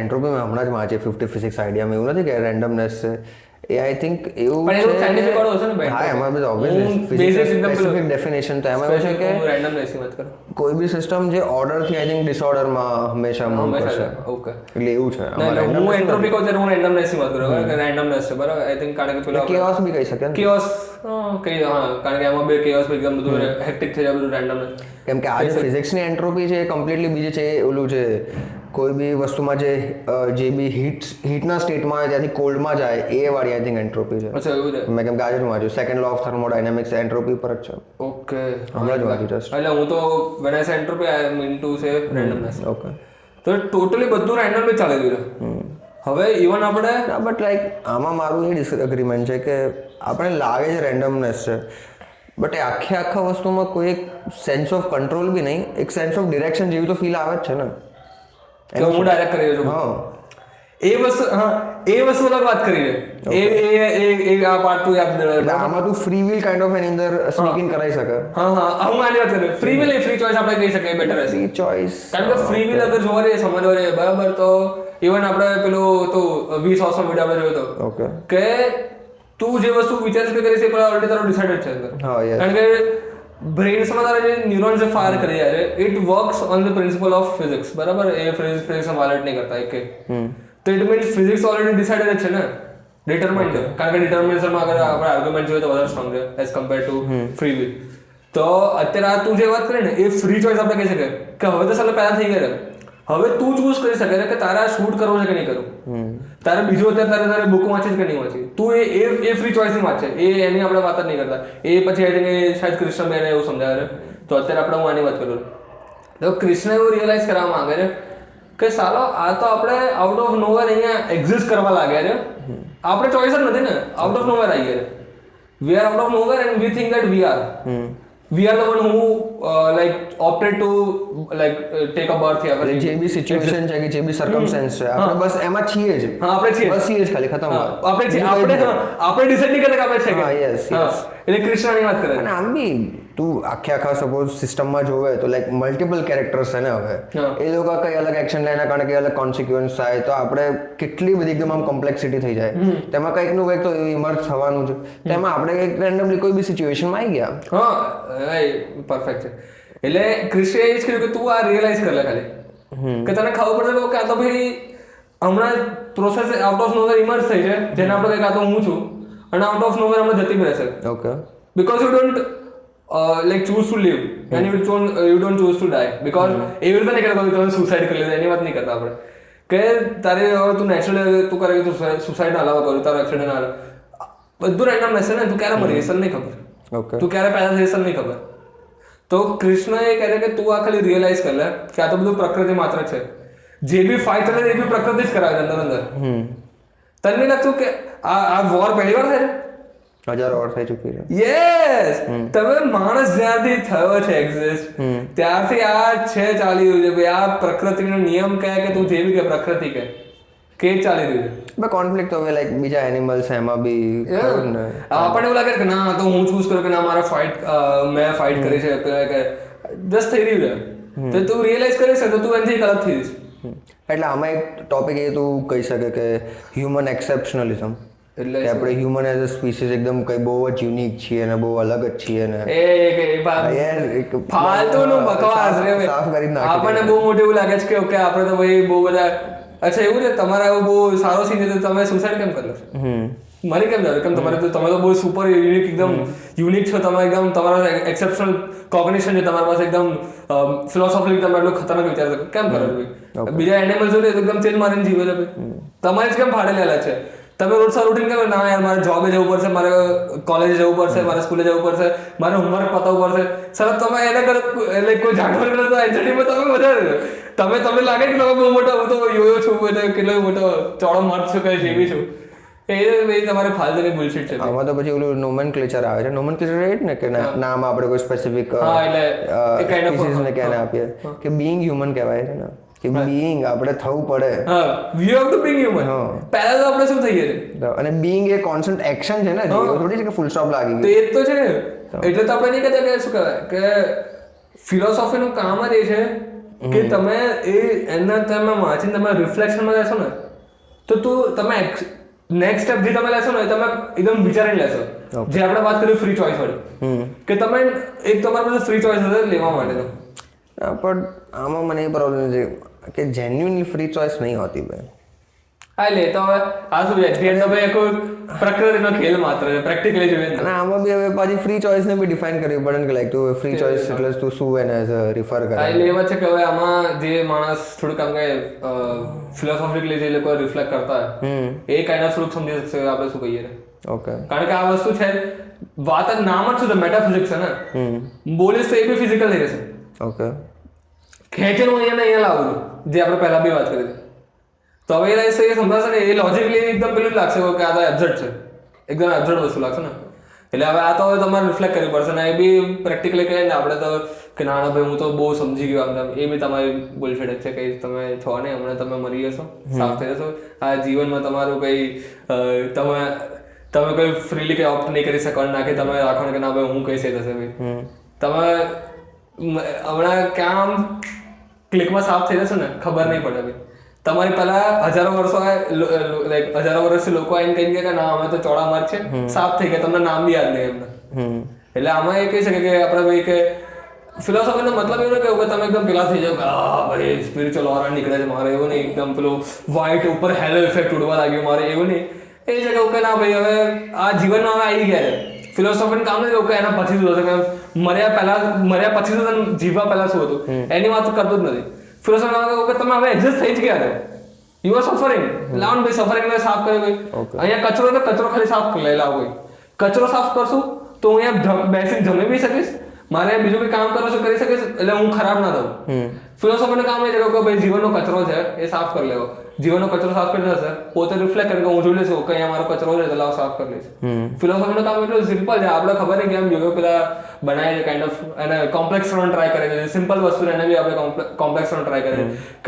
એન્ટ્રોપી મેં હમણાં જ વાંચી 50 ફિઝિક્સ આઈડિયામાં એવું નથી કે રેન્ડમનેસ છે એ આઈ થિંક એવું પણ એવું સાયન્ટિફિક વાળો હશે ને હા એમાં બધું ઓબ્વિયસલી સ્પેસિફિક ડેફિનેશન તો એમાં એવું છે કે રેન્ડમનેસ ની વાત કરો કોઈ બી સિસ્ટમ જે ઓર્ડર થી આઈ થિંક ડિસઓર્ડરમાં હંમેશા મૂવ કરશે. ઓકે એટલે એવું છે હું એન્ટ્રોપી કહું ત્યારે હું રેન્ડમનેસ ની વાત કરું કે રેન્ડમનેસ છે બરાબર આઈ થિંક કારણ કે પેલો કેઓસ બી કહી શકે ને કેઓસ કઈ હા કારણ કે આમાં બે કેઓસ એકદમ બધું હેક્ટિક થઈ જાય બધું રેન્ડમનેસ કેમ કે આજે ફિઝિક્સની એન્ટ્રોપી છે કમ્પ્લીટલી બીજી છે ઓલું છે કોઈ બી વસ્તુમાં જે બી હીટના સ્ટેટમાં ત્યાંથી કોલ્ડમાં જાય એ વાળી આઈ થિંક એન્ટ્રોપી છે. અચ્છા એવું છે મેં કેમ કે આજે જ વાંચ્યું second law of thermodynamics entropy પર જ છે. ઓકે હમણાં જ વાંચ્યું જસ્ટ. એટલે હું તો when I say entropy I am into say randomness. Okay તો ટોટલી બધું રેન્ડમલી ચાલી રહ્યું છે હવે ઇવન આપણે બટ લાઈક આમાં મારું એ ડિસએગ્રીમેન્ટ છે કે આપણે લાગે છે રેન્ડમનેસ છે, બટ એ આખા વસ્તુમાં કોઈ એક સેન્સ ઓફ કંટ્રોલ બી નહીં, એક સેન્સ ઓફ ડિરેક્શન જેવી તો ફીલ આવે જ છે ને. કે હું ડાયરેક્ટ કરી રહ્યો છું. હા એ વસ્તુ અલગ વાત કરી છે. એ આ પાર્ટ તું યાદ એટલે આમાં તું free will kind of any અંદર સ્નીક ઇન કરાવી શકે. હા હું આની વાત કરું. Free will A free choice આપણે કહી શકીએ બેટર હશે. ફ્રી ચોઇસ કારણ કે ફ્રી વિલ અગર જોવા રહીએ સમજવા રહીએ બરાબર, તો ઇવન આપણે પેલું તો 20 વર્ષનો વિડીયો આપણે જોયો હતો ઓકે કે તું જે વસ્તુ વિચારીશ કે કરીશ એ પણ ઓલરેડી તારો ડિસાઇડેડ છે અંદર. હા યસ કારણ કે બ્રેન્સમાં તારા જે ન્યુરોન્સ જે ફાયર કરી જાય છે it works on the principal of physics બરાબર. એ ફિઝિક્સ વાયોલેટ નહીં કરતા કે તો it means physics already decided છે ને, ડિટરમાઇન્ડ છે. કારણ કે ડિટર્મિનિઝમમાં અગર આપણે આર્ગ્યુમેન્ટ જોઈએ તો વધારે સ્ટ્રોંગ છે as compare to free will. તો અત્યારે આ તું જે વાત કરી ને એ ફ્રી ચોઇસ આપણે કહી શકીએ કે હવે તો સાલે પહેલા થઈ ગયા, હવે તું ચૂઝ કરી શકે કે તારે આ શૂટ કરવું છે કે નહીં કરવું, તારે બીજું અત્યારે તારે બુક વાંચી કે નહીં વાંચી, તું એ ફ્રી ચોઇસની વાત છે. એની આપણે વાત જ નહીં કરતા. એ પછી આઈ થિંક શાયદ કૃષ્ણબેને એવું સમજાવે. તો અત્યારે આપણે હું આની વાત કરું તો કૃષ્ણ એવું રિયલાઇઝ કરવા માંગે છે કે સાલો આ તો આપણે આઉટ ઓફ નોવેર અહીંયા એક્ઝિસ્ટ કરવા લાગ્યા છે, આપણે ચોઇસ જ નથી ને, આઉટ ઓફ નોવેર આવી ગયા છે. We are out of nowhere and we think that we are the one who opted to take a birth here. જે બી સિચ્યુએશન છે કે જે બી સર્કમસ્ટન્સ છે આપણે બસ એમાં છીએ જ. હા આપણે છીએ, બસ છીએ જ, ખાલી ખતમ. આપણે ડિસાઈડ નહીં કરતા કે આપણે છે કે. હા યસ યસ. એટલે કૃષ્ણની વાત કરે અને આમ બી તું આખા સપોઝ સિસ્ટમમાં જોવે તો લાઈક મલ્ટિપલ કેરેક્ટર્સ છે ને હવે એ લોકો કઈ અલગ એક્શન લે એના કારણે કઈ અલગ કોન્સિક્વન્સ થાય તો આપણે કેટલી બધી એકદમ આમ કોમ્પ્લેક્સિટી થઈ જાય. તેમાં કંઈક નું કંઈક તો ઇમર્જ થવાનું છે. તેમાં આપણે કંઈક રેન્ડમલી કોઈ બી સિચ્યુએશનમાં આવી ગયા. હા પરફેક્ટ છે. એટલે ક્રિસ્ટિયે એ જ કહ્યું કે તું આ રિયલાઇઝ કર લે ખાલી કે તને ખબર પડશે કે આ તો ભાઈ હમણાં process out of nowhere emerge થઈ છે જેને આપણે કંઈક આ તો હું છું અને આઉટ ઓફ નોવેર આપણે જતી રહેશે. Okay because you don't choose to live and you don't choose to die because એવી રીતે નહીં કરતા તમે સુસાઇડ કરી લીધું એની વાત નહીં કરતા આપણે કે તારે હવે તું નેચરલી તું કરે તું સુસાઇડ ના લાવવા કરું તારો એક્સિડન્ટ ના બધું રેન્ડમ રહેશે ને. તું ક્યારે મરી જશે નહીં ખબર, ઓકે તું ક્યારે પેદા થઈ જશે નહીં ખબર. તો કૃષ્ણ એ કહે છે કે તું આ ખાલી રિયલાઇઝ કર લે કે આ તો બધું પ્રકૃતિ માત્ર છે. જે બી ફાઇટ ચાલે એ બી પ્રકૃતિ જ કરાવે અંદર અંદર. તને નહીં લાગતું કે આ વોર પહેલી વાર થાય છે? 1000 વાર થઈ ચૂકી છે. યસ. તમે માણસ જ્યાંથી થયો છે એક્ઝિસ્ટ ત્યારથી આ છે ચાલી રહ્યું છે ભાઈ. આ પ્રકૃતિનો નિયમ કહે કે તું જે બી કે પ્રકૃતિ કે જ ચાલી રહ્યું છે. બે કોન્ફ્લિક્ટ હવે લાઈક બીજા એનિમલ્સ એમાં બી આપણને એવું લાગે કે ના તો હું ચૂઝ કરું કે ના મારે મેં ફાઇટ કરી છે કે જસ્ટ થઈ રહ્યું છે. તો તું રિયલાઇઝ કરી શકે તો તું એનાથી અલગ થઈ જઈશ. એટલે આમાં એક ટોપિક એ તું કહી શકે કે હ્યુમન એક્સેપ્શનલિઝમ. એટલે કે આપણે હ્યુમન એઝ અ સ્પીસીસ એકદમ કઈ બહુ જ યુનિક છીએ અને બહુ અલગ જ છીએ ને ફાલતુનું બકવાસ રે ભાઈ. સાફ કરી નાખી. આપણને બહુ મોટું એવું લાગે છે કે ઓકે આપણે તો ભાઈ બહુ બધા અચ્છા એવું છે તમારા એવું બહુ સારો સીન છે તો તમે સુસાઇડ કેમ કરી લો? મને કેમ લાગે કેમ તમે તો બહુ સુપર યુનિક એકદમ યુનિક છો તમે, એકદમ તમારા એક્સેપ્શનલ કોગ્નિશન છે તમારી પાસે, એકદમ ફિલોસોફિકલી તમે એટલું ખતરનાક વિચાર છો કેમ કરો છો? બીજા એનિમલ્સ હોય એકદમ ચેન્જ મારીને જીવે છે ભાઈ. તમારે જ કેમ ફાડેલા છે? તમે રોજ સર ઉઠીને કહો ના યાર મારે જોબે જવું પડશે, મારે કોલેજે જવું પડશે, મારે સ્કૂલે જવું પડશે, મારે હોમવર્ક પતાવવું પડશે. સર તમે એને એટલે કોઈ જાણવા કરે તો એન્જિનિયરમાં તમે વધારે તમે લાગે કે તમે બહુ મોટો હું તો યોયો છું એટલે કેટલો મોટો ચોળો મર્દ છું કે જેવી છું. એ તમારે ફાલતુની બુલશીટ છે. આમાં તો પછી ઓલું નોમેનક્લેચર આવે છે. નોમેનક્લેચર એ જ ને કે નામ આપણે કોઈ સ્પેસિફિક સ્પીસીસને ક્યાં આપીએ કે બીઈંગ હ્યુમન કહેવાય છે ને કે બીઈંગ આપણે થવું પડે. We have to being human. પહેલા તો આપણે શું થઈએ છે અને બીઈંગ એ કોન્સ્ટન્ટ એક્શન છે ને, એવું થોડી છે કે ફૂલ સ્ટોપ લાગી ગયું. તો એ જ તો છે. એટલે તો આપણે નહીં કહેતા કે શું કહેવાય કે ફિલોસોફીનું કામ જ એ છે કે તમે એના તમે વાંચીને તમે રિફ્લેક્શનમાં લેશો ને તો તમે નેક્સ્ટ સ્ટેપ જે તમે લેશો ને તમે એકદમ વિચારીને લેશો. જે આપણે વાત કરી ફ્રી ચોઇસ વાળી કે તમે એક તમારી પાસે ફ્રી ચોઇસ હશે લેવા માટે તો. પણ આમાં મને એ પ્રોબ્લેમ છે કે જેન્યુઅનલી ફ્રી ચોઇસ નહીં હોતી ભાઈ. હા લે તો હવે આ શું છે ભાઈ કોઈ પ્રકૃતિનો ખેલ માત્ર છે પ્રેક્ટિકલી જોઈએ. અને આમાં બી હવે પાછી ફ્રી ચોઇસને બી ડિફાઇન કરવી પડે ને કે લાઈક તું ફ્રી ચોઇસ એટલે તું શું એને રિફર કરે. હા એટલે એવા છે કે હવે આમાં જે માણસ થોડુંક આમ કે ફિલોસોફિકલી જે લોકો રિફ્લેક્ટ કરતા હોય એ કાઇન્ડ ઓફ થોડુંક સમજી શકશે આપણે શું કહીએ. ઓકે કારણ કે આ વસ્તુ છે વાત જ નામ જ શું છે મેટાફિઝિક્સ છે ને. બોલીશ તો એ બી ફિઝિકલ થઈ જશે. ઓકે ખેંચેલું અહીંયા લાવું જે આપણે પહેલા બી વાત કરી હતી. તો હવે એ સમજાશે ને એ લોજિકલી એકદમ પેલું લાગશે કે આ તો એબ્સર્ડ છે, એકદમ એબ્સર્ડ વસ્તુ લાગશે ને. એટલે હવે આ તો હવે તમારે રિફ્લેક્ટ કરવી પડશે ને એ બી પ્રેક્ટિકલી કહીએ ને આપણે તો કે ના ભાઈ હું તો બહુ સમજી ગયો આમ એ બી તમારી બુલશિટ જ છે કે તમે છો ને હમણાં તમે મરી જશો, સાફ થઈ જશો. આ જીવનમાં તમારું કંઈ તમે કંઈ ફ્રીલી કંઈ ઓપ્ટ નહીં કરી શકો ના કે તમે રાખો ને કે ના ભાઈ હું કઈ છે થશે ભાઈ તમે હમણાં ક્યાં આમ ક્લિકમાં સાફ થઈ જશો ને ખબર નહીં પડે ભાઈ. તમારી પહેલા હજારો વર્ષથી લોકો આવીને કહી કે ના અમે તો ચોળા માર્ગ છે સાફ થઈ ગયા, તમને નામ બી યાદ નહીં એમને. એટલે આમાં એ કહી શકે કે આપણે ભાઈ કે ફિલોસોફીનો મતલબ એવો કે તમે એકદમ પેલા થઈ જાવ કે હા ભાઈ સ્પિરિચ્યુઅલ ઓરા નીકળે છે મારે, એવું નહીં એકદમ પેલું વ્હાઇટ ઉપર હેલો ઇફેક્ટ ઉડવા લાગ્યું મારે, એવું નહીં. એ છે કે ના ભાઈ હવે આ જીવનમાં હવે આવી ગયા છે. ફિલોસોફીનું કામ નથી કે એના પછી શું થશે, મર્યા પછી તો જીવવા પહેલા શું હતું એની વાત કરતું જ નથી. ફિલોસોફી કામ કે તમે હવે એડજસ્ટ થઈ જ ગયા છો, યુ આર સફરિંગ, લાવ ભાઈ સફરિંગ સાફ કર્યો ભાઈ. અહીંયા કચરો તો કચરો ખાલી સાફ કરી લાવો ભાઈ, કચરો સાફ કરશું તો હું અહીંયા બેસીને જમી બી શકીશ, મારે બીજું કંઈ કામ કરો છો કરી શકીશ, એટલે હું ખરાબ ના થઉં. ફિલોસોફીનું કામ એ છે કે ભાઈ જીવનનો કચરો છે એ સાફ કરી લેવો, જીવનનો કચરો સાફ કરી દેશે પોતે રિફ્લેક્ટ કરીને હું જોઈ લઈશું કે અહીંયા મારો કચરો છે તો લાવ સાફ કરી લઈશ. ફિલોસોફીનું કામ એટલું સિમ્પલ છે, આપણે ખબર નહીં કે આમ યોગો પેલા બનાવે છે કાઇન્ડ ઓફ એને કોમ્પ્લેક્સ કરવાનો ટ્રાય કરે છે, સિમ્પલ વસ્તુ એને બી આપણે કોમ્પ્લેક્સ કરવાનો ટ્રાય કરે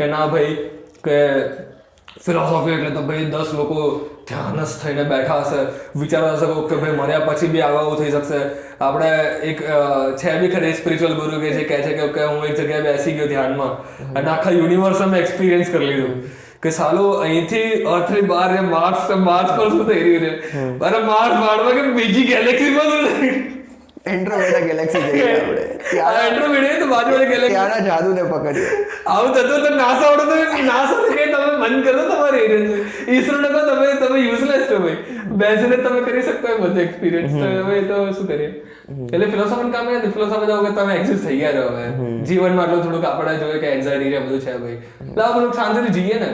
કે ના ભાઈ કે ફિલોસોફી એટલે તો ભાઈ 10 લોકો ધ્યાનસ્થ થઈને બેઠા હશે, વિચારતા હશે કે ભાઈ મર્યા પછી બી આવું થઈ શકશે. આપણે એક છે બી ખરી સ્પિરિચ્યુઅલ ગુરુ કે છે કહે છે કે હું એક જગ્યાએ બેસી ગયો ધ્યાનમાં અને આખા યુનિવર્સ અમે એક્સપિરિયન્સ કરી લીધું કે સાલું અહીંથી અર્થની બહાર માર્સ પર શું થઈ રહ્યું છે, અરે માર્સ બાળમાં કે બીજી ગેલેક્સીમાં શું થઈ રહ્યું, એન્ડ્રોમેડા ગેલેક્સી જઈએ આપણે, એન્ડ્રોમેડા તો બાજુવાળી ગેલેક્સી, ત્યાંના જાદુને પકડીએ. આવું થતું તો નાસા આવડે તો નાસા કે તમે બંધ કરો તમારે ઈસરોને કહો તમે યુઝલેસ છો ભાઈ, બેસીને તમે કરી શકતા હોય બધું એક્સપિરિયન્સ. તો હવે તો શું કરીએ. એટલે ફિલોસોફીનું કામ નથી, ફિલોસોફી તો તમે એક્ઝિસ્ટ થઈ ગયા છો હવે જીવનમાં, આટલું થોડુંક આપણે જોઈએ કે એન્ઝાઇટી છે બધું છે ભાઈ, લાવ બધું શાંતિથી જીએ ને.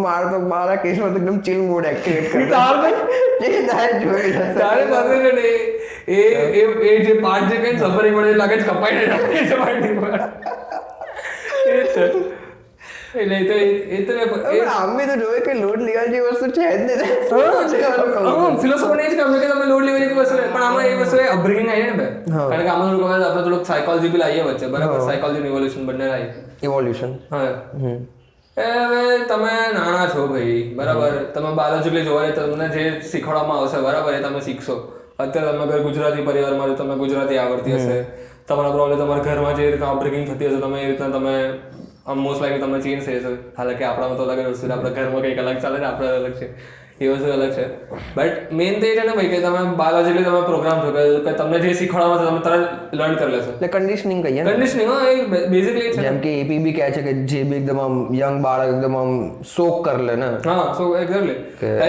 મારા કેસમાં તો એકદમ ચિલ મોડ એક્ટિવેટ કરે તારે પાસે ને એ જે પાર્ટ જે કઈ સફરિંગ મળે લાગે છે કપાઈને રાખે છે પાર્ટી પર. એટલે એ તો અમે તો જોઈએ કે લોડ લેવા જેવી વસ્તુ છે જ નહીં. ફિલોસોફી એ જ કામ છે કે તમે લોડ લેવા જેવી વસ્તુ, પણ આમાં એ વસ્તુ અપબ્રિંગિંગ આવી ને કારણ કે આમાં થોડુંક આપણે થોડુંક સાયકોલોજી બી લાવીએ વચ્ચે, બરાબર, સાયકોલોજી ઇવોલ્યુશન બંને લાવીએ. ઇવોલ્યુશન હા હવે તમે નાના છો ભાઈ, બરાબર, તમે બાયોલોજીકલી જોવા તમને જે શીખવાડવામાં આવશે બરાબર એ તમે શીખશો. અત્યારે તમે અગર ગુજરાતી પરિવારમાં તમે ગુજરાતી આવડતી હશે, તમારા પ્રોબ્લેમ તમારા ઘરમાં જે રીતના અપબ્રિંગિંગ થતી હશે તમે એ રીતના તમે મોસ્ટ લાઈકલી તમે ચેન્જ થઈ જશે. હાલાકી આપણામાં તો અલગ વસ્તુ છે, આપણા ઘરમાં કંઈક અલગ ચાલે છે, આપણે અલગ છે, એ વસ્તુ અલગ છે. બટ મેઇન તો એ છે ને ભાઈ કે તમે બાયોલોજીકલી તમે પ્રોગ્રામ છો કે તમને જે શીખવાડવામાં છે તમે તરત લર્ન કરી લેશો. એટલે કન્ડિશનિંગ કહીએ, કન્ડિશનિંગ હા એ બેઝિકલી છે. જેમ કે એપી બી કહે છે કે જે બી એકદમ આમ યંગ બાળક એકદમ આમ શોક કરી લે ને. હા સો એક્ઝેક્ટલી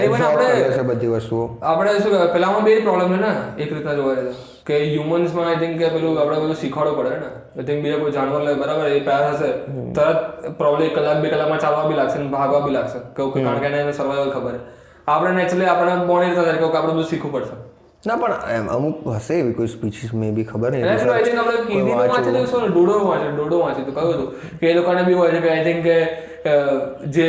ઇવન આપણે બધી વસ્તુઓ આપણે શું પેલામાં બે પ્રોબ્લેમ છે ને એક રીતના જોવા જઈએ કે હ્યુમન્સમાં આઈ થિંક કે પેલું આપણે બધું શીખવાડવું પડે ને. આઈ થિંક બીજા કોઈ જાનવર લે બરાબર એ પેર હશે તરત પ્રોબ્લેમ 1 કલાક 2 કલાકમાં ચાલવા બી લાગશે ને ભાગવા બી લાગશે કારણ કે એને સર્વાઈવલ ખબર. આપણે નેચરલી આપણે બોર્ન તરીકે આપણે બધું શીખવું પડશે. ના પણ અમુક હશે એવી કોઈ સ્પીસીસ મે બી ખબર નહીં. આઈ થિંક આપણે કીડીનું વાંચી શું ડોડો વાંચી તો કહ્યું હતું કે એ લોકોને બી હોય છે કે આઈ થિંક કે જે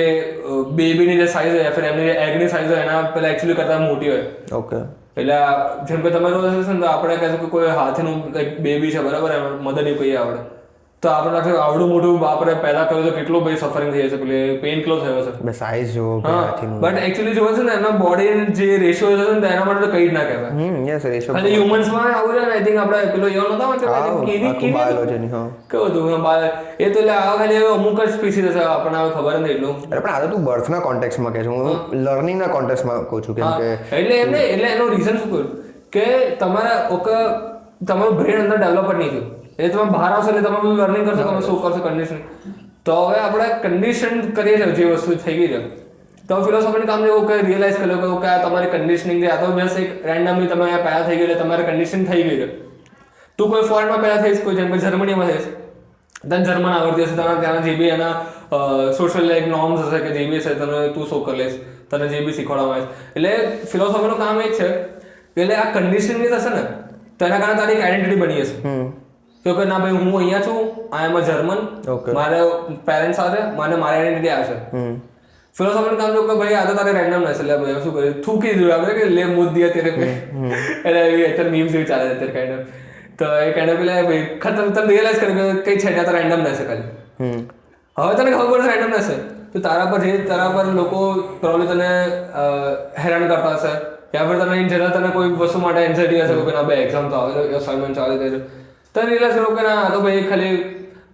બેબીની જે સાઈઝ હોય યા એમની એગની સાઈઝ હોય એના પેલા એકચ્યુઅલી કરતા મોટી હોય. ઓકે એટલે જેમ કે તમે રોજ હશે ને તો આપણે કહેશું કે કોઈ હાથીનું બેબી છે બરાબર મદરની કહીએ આપણે તો આપણે લાગશે આવડું મોટું આપણે પેદા કર્યું તો કેટલું ભાઈ સફરિંગ થઈ જશે પેલી પેઇન ક્લો થયો હશે સાઈઝ જો હાથીનું. બટ એકચ્યુઅલી જોવે છે ને એના બોડી જે રેશિયો છે ને એના માટે તો કંઈ જ ના કહેવાય. યસ રેશિયો અને હ્યુમન્સમાં આવું છે ને આઈ થિંક આપણે પેલો એવો નતો કે બાયોલોજીની હા કેવું હતું એ તો એટલે આ ખાલી અમુક જ સ્પીસીસ હશે આપણને હવે ખબર નથી એટલું. પણ આ તો તું બર્થના કોન્ટેક્સ્ટમાં કહે છે, હું લર્નિંગના કોન્ટેક્સ્ટમાં કહું છું કેમ કે એટલે એનું રીઝન શું કહ્યું કે તમારું બ્રેન અંદર ડેવલપ જ નહીં થયું એટલે તમે બહાર આવશો એટલે તમે બધું લર્નિંગ કરશો તમે શું કરશો કન્ડિશન. તો હવે આપણે કન્ડિશન કરીએ છીએ જે વસ્તુ થઈ ગઈ છે તો ફિલોસોફીનું કામ એવું કે રિયલાઇઝ કર્યો કે આ તમારી કન્ડિશનિંગ છે. આ તો બસ એક રેન્ડમલી તમે પેદા થઈ ગઈ એટલે તમારી કન્ડિશન થઈ ગઈ છે. તું કોઈ ફોરેનમાં પેદા થઈશ કોઈ જેમ કે જર્મનીમાં થઈશ તને જર્મન આવડતી હશે ત્યાંના જે બી એના સોશિયલ લાઈક નોર્મ્સ હશે કે જે બી હશે તને તું શો કરી લઈશ તને જે બી શીખવાડવામાં આવે. એટલે ફિલોસોફીનું કામ એ જ છે એટલે આ કન્ડિશનિંગ થશે ને તો એના કારણે તારી એક આઈડેન્ટિટી બની જશે કે ના ભાઈ હું અહીંયા છું આઈ એમ અ જર્મન, મારે પેરેન્ટ્સ સાથે મને મારી આઈડેન્ટિટી આવશે. ફિલોસોફીનું કામ જો કે ભાઈ આ તો તારે રેન્ડમ નથી એટલે ભાઈ શું કર્યું થૂકી દીધું આપણે કે લે મુદ્દ દિયા તેરે પે એટલે અત્યારે મીમ્સ જેવી ચાલે છે અત્યારે કાઇન્ડ ઓફ તો એ કાઇન્ડ ઓફ એટલે ભાઈ ખતમ તમે રિયલાઇઝ કર્યું કે કઈ છે ત્યાં તો રેન્ડમ નથી ખાલી હવે તને ખબર પડે રેન્ડમ નથી તો તારા પર લોકો પ્રોબ્લેમ તને હેરાન કરતા હશે યા ફિર તને ઇન જનરલ તને કોઈ વસ્તુ માટે એન્ઝાઇટી હશે કે ના ભાઈ એક્ઝામ તો આવે અસાઇનમેન્ટ ચાલે છે તો રિયલાઇઝ કરો કે ના તો ભાઈ ખાલી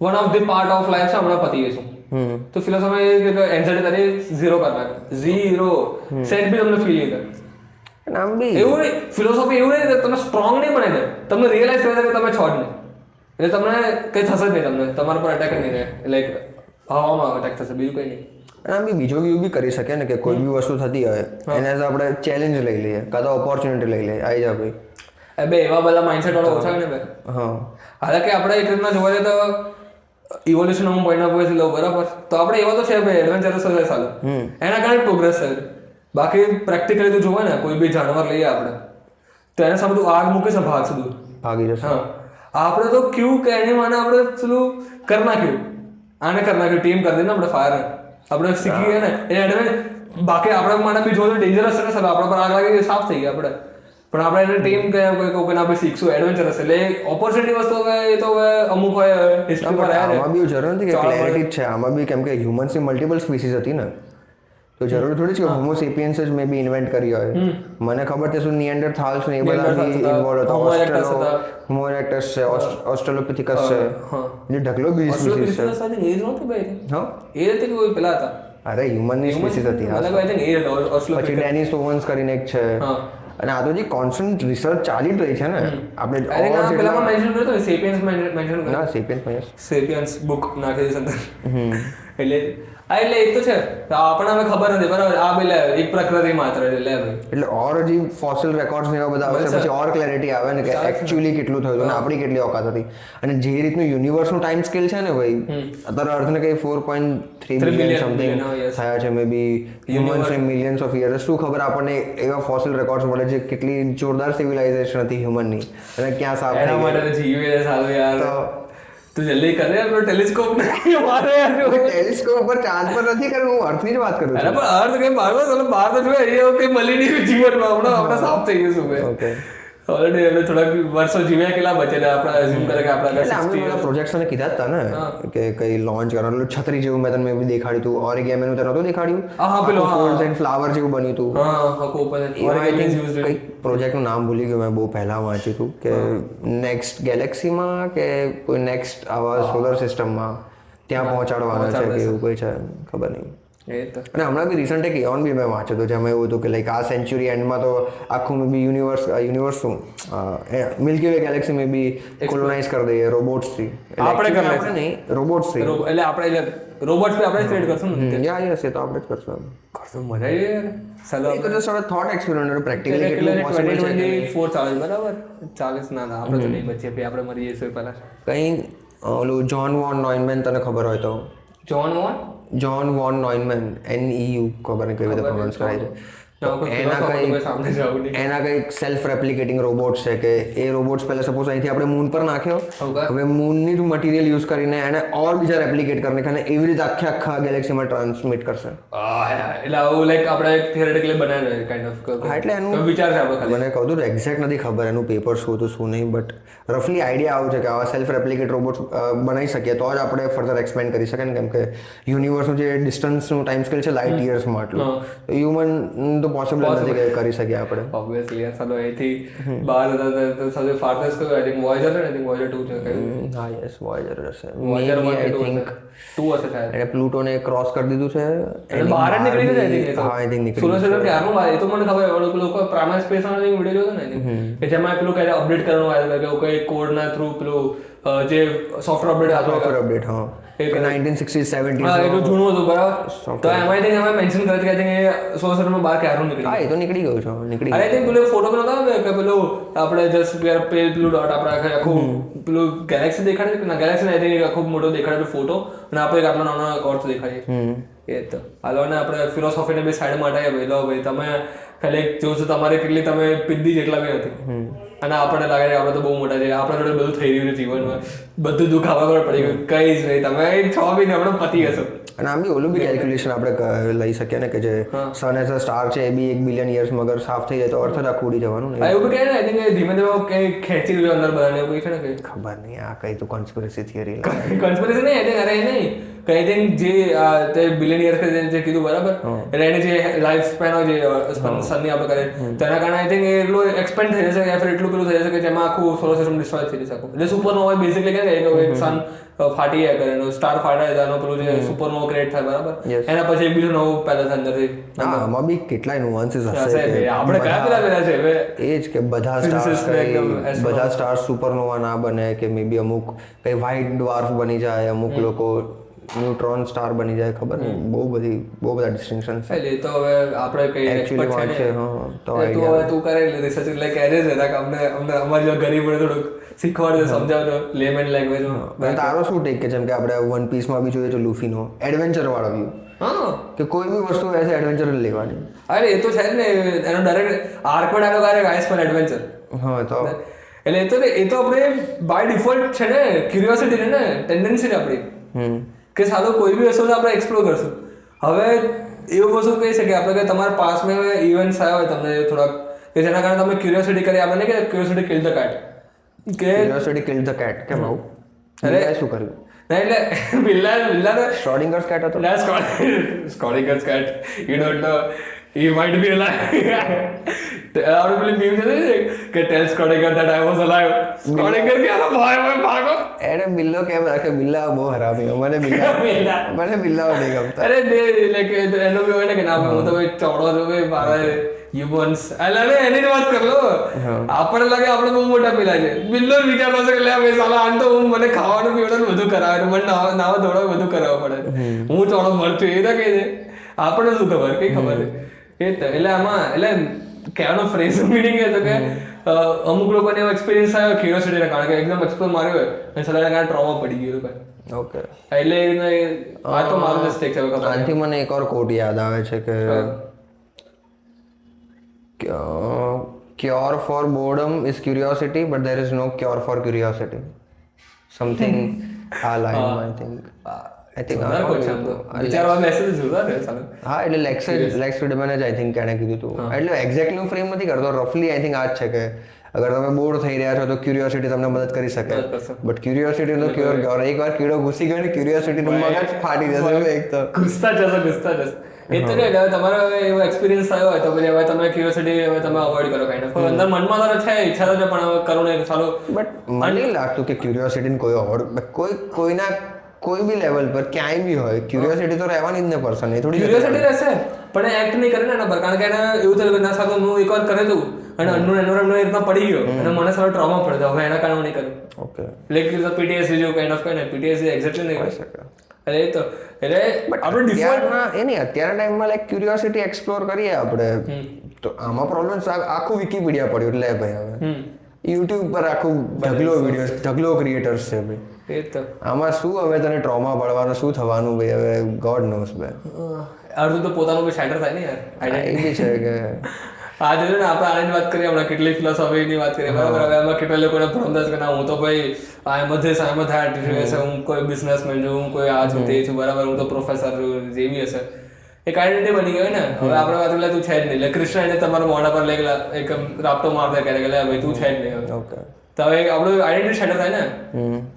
one of the part of life છે હમણાં પતી જઈશું તો ફિલોસોફી એન્ઝાઇટી તારી 0 કરનાર 0 સેટ બી તમને ફીલ નહીં કરે નામ બી એવું નહીં ફિલોસોફી એવું નહીં તમે સ્ટ્રોંગ નહીં બને દે તમને રિયલાઇઝ કરે કે તમે છો જ નહીં એટલે તમને કંઈ થશે જ નહીં તમને તમારા પર અટેક નહીં રહે લાઈક હવામાં અટેક થશે બીજું કંઈ નહીં આમ બી બીજો એવું બી કરી શકે ને કે કોઈ બી વસ્તુ થતી હોય એને આપણે ચેલેન્જ લઈ લઈએ કાં તો ઓપોર્ચ્યુનિટી લઈ લઈએ આવી જા ભાઈ બે એવા બધા માઇન્ડસેટ વાળા ઓછા હોય ને બે હા હાલાકી આપણે એક રીતના જોવા જઈએ તો ઇવોલ્યુશન હું પોઈન્ટ ઓફ વ્યૂ લઉં બરાબર તો આપણે એવા તો છે ભાઈ એડવેન્ચરસ હશે સાલો એના કારણે પ્રોગ્રેસ થાય બાકી પ્રેક્ટિકલી તું જોવે ને કોઈ બી જાનવર લઈએ આપણે તો એને સામે તું આગ મૂકી છે ભાગ સુધી ભાગી જશે હા આપણે તો ક્યુ કે એને મને આપણે પેલું કરી નાખ્યું આને કરી નાખ્યું ટીમ કરી દઈને આપણે ફાયર આપણે શીખી ગયા ને એ એડવેન્ચર બાકી આપણે માટે બી જોયું ડેન્જરસ છે ને સાહેબ આપણા પર આગ લાગી સાફ થઈ ગયા આપણે પણ આપણે એને ટીમ કે કોઈ આપણે શીખશું એડવેન્ચરસ એટલે ઓપોર્ચ્યુનિટી વસ્તુ હવે એ તો હવે અમુક હોય હિસ્ટ્રી પર આમાં બી જરૂર નથી કે ક્લેરિટી જ છે આમાં બી કેમ કે હ્યુમન્સની મલ્ટિપલ સ્પીસીસ હતી ને તો જરૂર થોડી છે કે હોમો સેપિયન્સ જ મે બી ઇન્વેન્ટ કરી હોય મને ખબર છે શું નિએન્ડરથાલ્સ ને એ બધા બી ઇન્વોલ્વ હતા હોમો ઇરેક્ટસ છે ઓસ્ટ્રેલોપિથેકસ છે જે ઢગલો બીજી સ્પીસીસ છે એ જ નહોતી ભાઈ હા એ રીતે કોઈ પેલા હતા અરે હ્યુમનની સ્પીસીસ હતી હા પછી ડેનિસોવન્સ કરીને એક છે અને આ તો જે કોન્સ્ટન્ટ રિસર્ચ ચાલી જ રહી છે ને આપણે પેલામાં મેન્શન કર્યું હતું સેપિયન્સ મેન્શન ના સેપિયન્સ બુક નાખી દીધી અંદર એટલે એટલે એ તો છે આપણને હવે ખબર નથી બરાબર આ બે એક પ્રકૃતિ માત્ર છે લે ભાઈ એટલે ઓર હજી ફોસિલ રેકોર્ડ્સ ને એવા બધા આવશે પછી ઓર ક્લેરિટી આવે ને કે એકચ્યુઅલી કેટલું થયું અને આપણી કેટલી ઓકાત હતી અને જે રીતનું યુનિવર્સનું ટાઈમ સ્કેલ છે ને ભાઈ અત્યારે અર્થને કંઈ 4.3 બિલિયન સમથિંગ થયા છે મે બી હ્યુમન્સ ને મિલિયન્સ ઓફ યર્સ શું ખબર આપણને એવા ફોસિલ રેકોર્ડ્સ મળે છે કેટલી જોરદાર સિવિલાઇઝેશન હતી હ્યુમનની અને ક્યાં સાફ થઈ એના માટે જીવીએ સારું યાર તું જલ્દી કરે આપણે ટેલિસ્કોપ નહીં અમારે યાર ટેલિસ્કોપ પર ચાંદ પર નથી કર્યું હું અર્થની જ વાત કરું છું અરે પણ અર્થ કઈ બહાર તો બહાર તો જોઈએ એ કઈ મળી નહીં જીવનમાં આપણે સાફ થઈ ગયું શું ઓકે ઓલરેડી હવે થોડાક વર્ષો જીવ્યા કેટલા બચે આપણે અઝ્યુમ કરે કે આપણા પ્રોજેક્ટ્સ ને કીધા હતા ને કે કઈ લોન્ચ કરવાનું છત્રી જેવું મેં તમને દેખાડ્યું હતું ઓરિગેમી નું તને તો દેખાડ્યું હા પેલો ફોલ્ડ્સ એન્ડ ફ્લાવર જેવું બન્યું હતું હા કોપન કઈ પ્રોજેક્ટનું નામ ભૂલી ગયો મેં બહુ પહેલા વાંચ્યું હતું કે નેક્સ્ટ ગેલેક્સીમાં કે કોઈ નેક્સ્ટ આવા સોલર સિસ્ટમમાં ત્યાં પહોંચાડવાના છે કે એવું કોઈ છે ખબર નહીં અને હમણાં બી રિસન્ટ એક ઇયોન બી મેં વાંચ્યું હતું જેમાં એવું હતું કે લાઈક આ સેન્ચુરી એન્ડમાં તો આખું મે બી યુનિવર્સ શું મિલ્કી વે ગેલેક્સી મે બી કોલોનાઇઝ કરી દઈએ રોબોટ્સથી આપણે નહીં રોબોટ્સથી એટલે આપણે રોબોટ્સ બી આપણે ક્રિએટ કરશું ને યા યસ એ તો આપણે જ કરશું મજા આવી યાર સાલો એ તો જસ્ટ હવે થોટ એક્સપેરિમેન્ટ પ્રેક્ટિકલી કેટલું પોસિબલ છે 24 ચાલે બરાબર 40 ના આપણે તો નહીં બચીએ પછી આપણે મરી જઈશું પહેલા કંઈ ઓલું જ્હોન વોન નોઇનમેન તને ખબર હોય તો જ્હોન વોન નોઇનમેન NEU ખબર નહીં કઈ રીતે પ્રોનાઉન્સ કરાય છે એના કંઈક સેલ્ફ રેપ્લિકેટિંગ રોબોટ્સ છે કે એ રોબોટ્સ પહેલા સપોઝ અહીંથી આપણે મૂન પર નાખ્યો હવે મૂનની જ મટીરિયલ યુઝ કરીને એને ઓર બીજા રેપ્લિકેટ કરીને અને એવી રીતે આખા ગેલેક્સીમાં ટ્રાન્સમિટ કરશે એટલે આવું લાઈક આપણે થિયરેટિકલી બનાવ્યું કાઇન્ડ ઓફ હા એટલે એનું વિચાર છે આપણે મને કહું તો એક્ઝેક્ટ નથી ખબર એનું પેપર શું હતું શું નહીં બટ રફલી આઈડિયા આવું છે કે આવા સેલ્ફ રેપ્લિકેટ રોબોટ્સ બનાવી શકીએ તો જ આપણે ફર્ધર એક્સપેન્ડ કરી શકીએ ને કેમ કે યુનિવર્સનું જે ડિસ્ટન્સનું ટાઈમ સ્કેલ છે લાઇટ યર્સમાં આટલું તો હ્યુમન તો પોસિબલ નથી કે કરી શકીએ આપણે ઓબ્વિયસલી ચાલો અહીંથી બહાર હતા તો સૌથી ફાર્ધેસ્ટ કયું આઈ થિંક વોયેજર ને આઈ થિંક વોયેજર 2 છે હા યસ વોયેજર હશે વોયેજર 1 આઈ થિંક 2 હશે શાયદ એટલે પ્લુટોને ક્રોસ કરી દીધું છે એટલે બહાર જ નીકળી ગયું આઈ થિંક હા આઈ થિંક નીકળી સોલર સિસ્ટમ કે આનું બહાર એ તો મને ખબર લોકો પ્રાઇમરી સ્પેસ વાળો વિડિયો જોયો ને કે જેમાં પેલું કઈ અપડેટ કરવાનું આવે કે કોઈ કોડ ના થ્રુ પેલું જે સોફ્ટવેર અપડેટ હા એક 1960 70 હા એટલું જૂનું હતું બરાબર તો એમાં થિંક અમે મેન્શન કર્યું કે એ સોલર સિસ્ટમમાં બહાર ક્યારનું નીકળી હા એ તો નીકળી ગયું છે નીકળી અરે થિંક પેલો ફોટો પેલો હતો કે પેલું આપણે જસ્ટ પેલું ડોટ આપણે આખું પેલું ગેલેક્સી દેખાડે કે ના ગેલેક્સી આઈ થિંક ખૂબ મોટો દેખાડે ફોટો અને આપણે એક આટલો નાનો અર્થ દેખાડીએ એ તો હાલો ને આપણે ફિલોસોફીને બી સાઈડ માટે ભાઈ લો ભાઈ તમે ખાલી જોશો તમારે કેટલી તમે પીધી જેટલા બી હતી અને આપણને લાગે છે આપણે તો બહુ મોટા છે, આપણા જોડે બધું થઈ રહ્યું છે જીવનમાં, બધું દુઃખ આપણા પર પડી ગયું, કઈ જ નહીં, તમે 6 મહિને આપણે પતી હશો. અને આમ બી ઓલું બી કેલ્ક્યુલેશન આપણે લઈ શકીએ ને કે જે સન એઝ અ સ્ટાર છે એ બી 1 બિલિયન યર્સમાં અગર સાફ થઈ જાય તો અર્થ જ આખું ઉડી જવાનું ને. એવું કહે ને આઈ થિંક ધીમે ધીમે કંઈ ખેંચી રહ્યું અંદર બધાને, એવું કંઈ છે ને કંઈ ખબર નહીં આ કઈ તો કોન્સ્પિરસી થિયરી કોન્સ્પિરસી નહીં, એટલે અરે નહીં કઈ થિંક જે બિલિયન યર્સ જે કીધું બરાબર, એટલે એની જે લાઈફ સ્પેન હોય જે સનની આપણે કરે તેના કારણે આઈ થિંક એટલું એક્સપેન્ડ થઈ જશે યા ફિર એટલું પેલું થઈ જશે કે જેમાં આખું સોલર સિસ્ટમ ડિસ્ટ્રોય થઈ જશે. એટલે સુપરનોવા બેઝિકલી કે એક સન ફાટી જાય કરે, સ્ટાર ફાટે તો પેલું જે સુપરનોવા ક્રિએટ થાય બરાબર, એના પછી એક બીજું નવું પેદા થાય અંદરથી. આમાં બી કેટલાય નુઆન્સીસ હશે કે આપણે કયા પેલા છે હવે એ જ કે બધા સ્ટાર્સ સુપરનોવા ના બને કે મે બી અમુક કઈ વ્હાઇટ ડ્વાર્ફ બની જાય, અમુક લોકો ન્યુટ્રોન સ્ટાર બની જાય, ખબર નહીં બહુ બધા ડિસ્ટિંક્શન છે. એટલે તો હવે આપણે કઈ એકચ્યુઅલી વાત છે. હા તો તું હવે તું કરે રિસર્ચ એટલે કહેજે છે કે અમને અમારી જો ગરીબ પડે થોડુંક શીખવાડજો, સમજાવજો લેમેન લેંગ્વેજમાં. તારો શું ટેક કે જેમ કે આપણે વન પીસમાં બી જોઈએ તો લુફીનો એડવેન્ચર વાળો વ્યૂ, હા કે કોઈ બી વસ્તુ એઝ એડવેન્ચર લેવાની. અરે એ તો છે જ ને, એનો ડાયરેક્ટ આર્કમાં ડાયલોગ આવે આઈસ પર એડવેન્ચર. હા તો એટલે એ તો આપણે બાય ડિફોલ્ટ છે ને, ક્યુરિયોસિટી ને ટેન્ડન્સી છે આપણી કે સાલો કોઈ બી વસ્તુ આપણે એક્સપ્લોર કરશું. હવે એવું વસ્તુ કહી શકીએ આપણે કે તમારા પાસમાં ઇવેન્ટ્સ આવ્યા હોય તમને થોડાક કે જેના કારણે તમે ક્યુરિયોસિટી કરી, આપણે નહીં કે ક્યુરિયોસિટી કિલ ધ કેટ, કે ક્યુરિયોસિટી કિલ ધ કેટ કેમ આવું? અરે શું કર્યું? ના એટલે બિલ્લા શ્રોડિંગર્સ કેટ હતો. Schrodinger's cat, you don't know, he might be alive. આપણે પેલી મીમ છે કે tell Schrodinger that I was alive. Schrodinger કે અરે ભાઈ ભાગો. એને બિલ્લો કેમ રાખે? બિલ્લા બહુ હરામી, મને બિલ્લાઓ નહીં ગમતા. અરે દે લાઈક એનો બી હોય ને કે ના હું તો ભાઈ ચોડો છું ભાઈ, મારા હ્યુમન્સ એટલે એની જ વાત કર લો. આપણે લાગે આપણે બહુ મોટા પેલા છે, બિલ્લો વિચારતો છે કે લે ભાઈ સાલા આમ તો હું મને ખાવાનું પીવાનું બધું કરાવે, મને નાવા ધોવા બધું કરાવવું પડે, હું ચોડો મળતું એ તો કહે છે. આપણે શું ખબર, કઈ ખબર એ તો. એટલે આમાં એટલે કહેવાનો ફ્રેઝ મીનિંગ એ તો કે અમુક લોકોને એવો એક્સપિરિયન્સ આવ્યો ક્યુરિયોસિટીના કારણે કે એકદમ એક્સપ્લોર માર્યો હોય અને સલાહના કારણે ટ્રોમા પડી ગયો ભાઈ. ઓકે એટલે આ તો મારો મિસ્ટેક છે. આનાથી મને એક ઓર કોટ યાદ આવે છે કે cure for boredom is curiosity but there is no cure for curiosity, something આ લાઈન I think વિચારવા મેસેજ જોતા ને સાલો. હા એટલે લેક્સ ફ્રીડમેન જ આઈ થિંક એને કીધું હતું. એટલે એક્ઝેક્ટલી હું ફ્રેમ નથી કરતો, રફલી આઈ થિંક આ જ છે કે અગર તમે બોર થઈ રહ્યા છો તો ક્યુરિયોસિટી તમને મદદ કરી શકે, બટ ક્યુરિયોસિટી તો ક્યોર કરો. એકવાર કીડો ઘૂસી ગયો ને ક્યુરિયોસિટી નું મગજ ફાટી જશે. એક તો ઘૂસતા જશે. એ તો કે તમારો એવો એક્સપિરિયન્સ થયો હોય તો પછી હવે તમે ક્યુરિયોસિટી હવે તમે અવોઇડ કરો કાઇન્ડ ઓફ. અંદર મનમાં તો છે, ઈચ્છા તો છે પણ હવે કરું નહીં સારું. બટ મને નહીં લાગતું કે ક્યુરિયોસિટીને કોઈ અવોઇડ કોઈના કોઈ બી લેવલ પર ક્યાંય બી હોય ક્યુરિયોસિટી તો રહેવાની જ ને પર્સન ની. થોડી ક્યુરિયોસિટી રહેશે પણ એક્ટ નહીં કરે ને એના પર, કારણ કે એને એવું થયું કે ના સારું હું એકવાર કરે દઉં અને અનનોન એન્વાયરમેન્ટ રીતના પડી ગયો અને મને સારો ટ્રોમા પડે હવે એના કારણે હું નહીં કરું. ઓકે લાઈક પીટીએસડી જેવું કાઇન્ડ ઓફ કહે ને, પીટીએસડી એક્ઝેક્ટલી નહીં કરી શકે. એટલે એ તો એટલે આપણે ડિફોલ્ટમાં એ નહીં અત્યારના ટાઈમમાં લાઈક ક્યુરિયોસિટી એક્સપ્લોર કરીએ આપણે તો આમાં પ્રોબ્લેમ આખું વિકીપીડિયા પડ્યું એટલે ભાઈ હવે યુટ્યુબ પર આખું ઢગલો ક્રિએટર્સ છે ભાઈ. એ તો આમાં શું હવે તને ટ્રોમા પડવાનું શું થવાનું ભાઈ હવે ગોડ નોસ ભાઈ. અડધું તો પોતાનું બી સેન્ટર થાય ને યાર. એ બી છે કે આ જોયું ને આપણે આની વાત કરીએ હમણાં કેટલી ફિલોસોફીની વાત કરીએ બરાબર. હવે આમાં કેટલા લોકોને ભ્રમ થાય કે ના હું તો ભાઈ આમ થાય હું કોઈ બિઝનેસમેન છું, હું કોઈ આ છું તે છું બરાબર, હું તો પ્રોફેસર છું, જે બી હશે એક આઈડેન્ટિટી બની ગયો ને. હવે આપણે વાત એટલે તું છે જ નહીં, એટલે કૃષ્ણ એને તમારા મોઢા પર લઈ એક રાપટો મારતા ક્યારે કે ભાઈ તું છે જ નહીં. ઓકે તો હવે આપણું આઈડેન્ટિટી સેટલ થાય ને.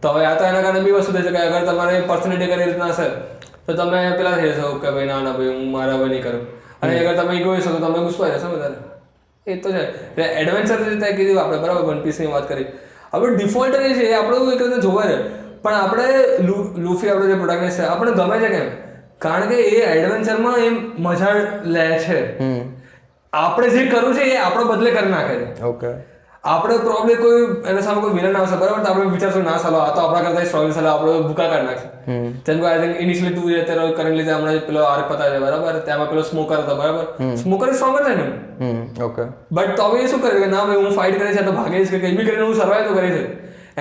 તો હવે આ તો એના કારણે બી વસ્તુ થઈ શકે અગર તમારી પર્સનાલિટી કરી રીતના હશે તો તમે પેલા થઈ જશો કે ભાઈ ના ના ભાઈ હું મારા હવે નહીં કરું. અને અગર તમે ઇગોઇસ્ટ છો તો તમે ગુસ્સાઈ જશો વધારે. એ તો છે. એટલે એડવેન્ચર રીતે કીધું આપણે બરાબર, વન પીસની વાત કરી. હવે ડિફોલ્ટ એ છે આપણું એક રીતે જોવા છે પણ આપણે લુફી આપણે જે પ્રોટેગનિસ્ટ છે આપણે ગમે છે કેમ? કારણ કે એ એડવેન્ચરમાં એમ મજા લે છે. આપણે જે કરવું છે એ આપણો બદલે કરી નાખે છે. ઓકે આપણે પ્રોબ્લેમ કોઈ એના સામે કોઈ વિલન આવશે બરાબર તો આપણે વિચારશું ના સાલો આ તો આપણા કરતા સ્ટ્રોંગ સાલો આપણે ભૂકા કાઢી નાખશે. જેમ કે આઈ થિંક ઇનિશિયલી તું અત્યારે કરંટલી હમણાં પેલો આર્ક પતાવે છે બરાબર, તેમાં પેલો સ્મોકર હતો બરાબર. સ્મોકર સ્ટ્રોંગર છે ને. ઓકે બટ તો હવે શું કરે કે ના ભાઈ હું ફાઇટ કરે છે તો ભાગીશ કે કંઈ બી કરીને હું સર્વાઈવ તો કરી છે.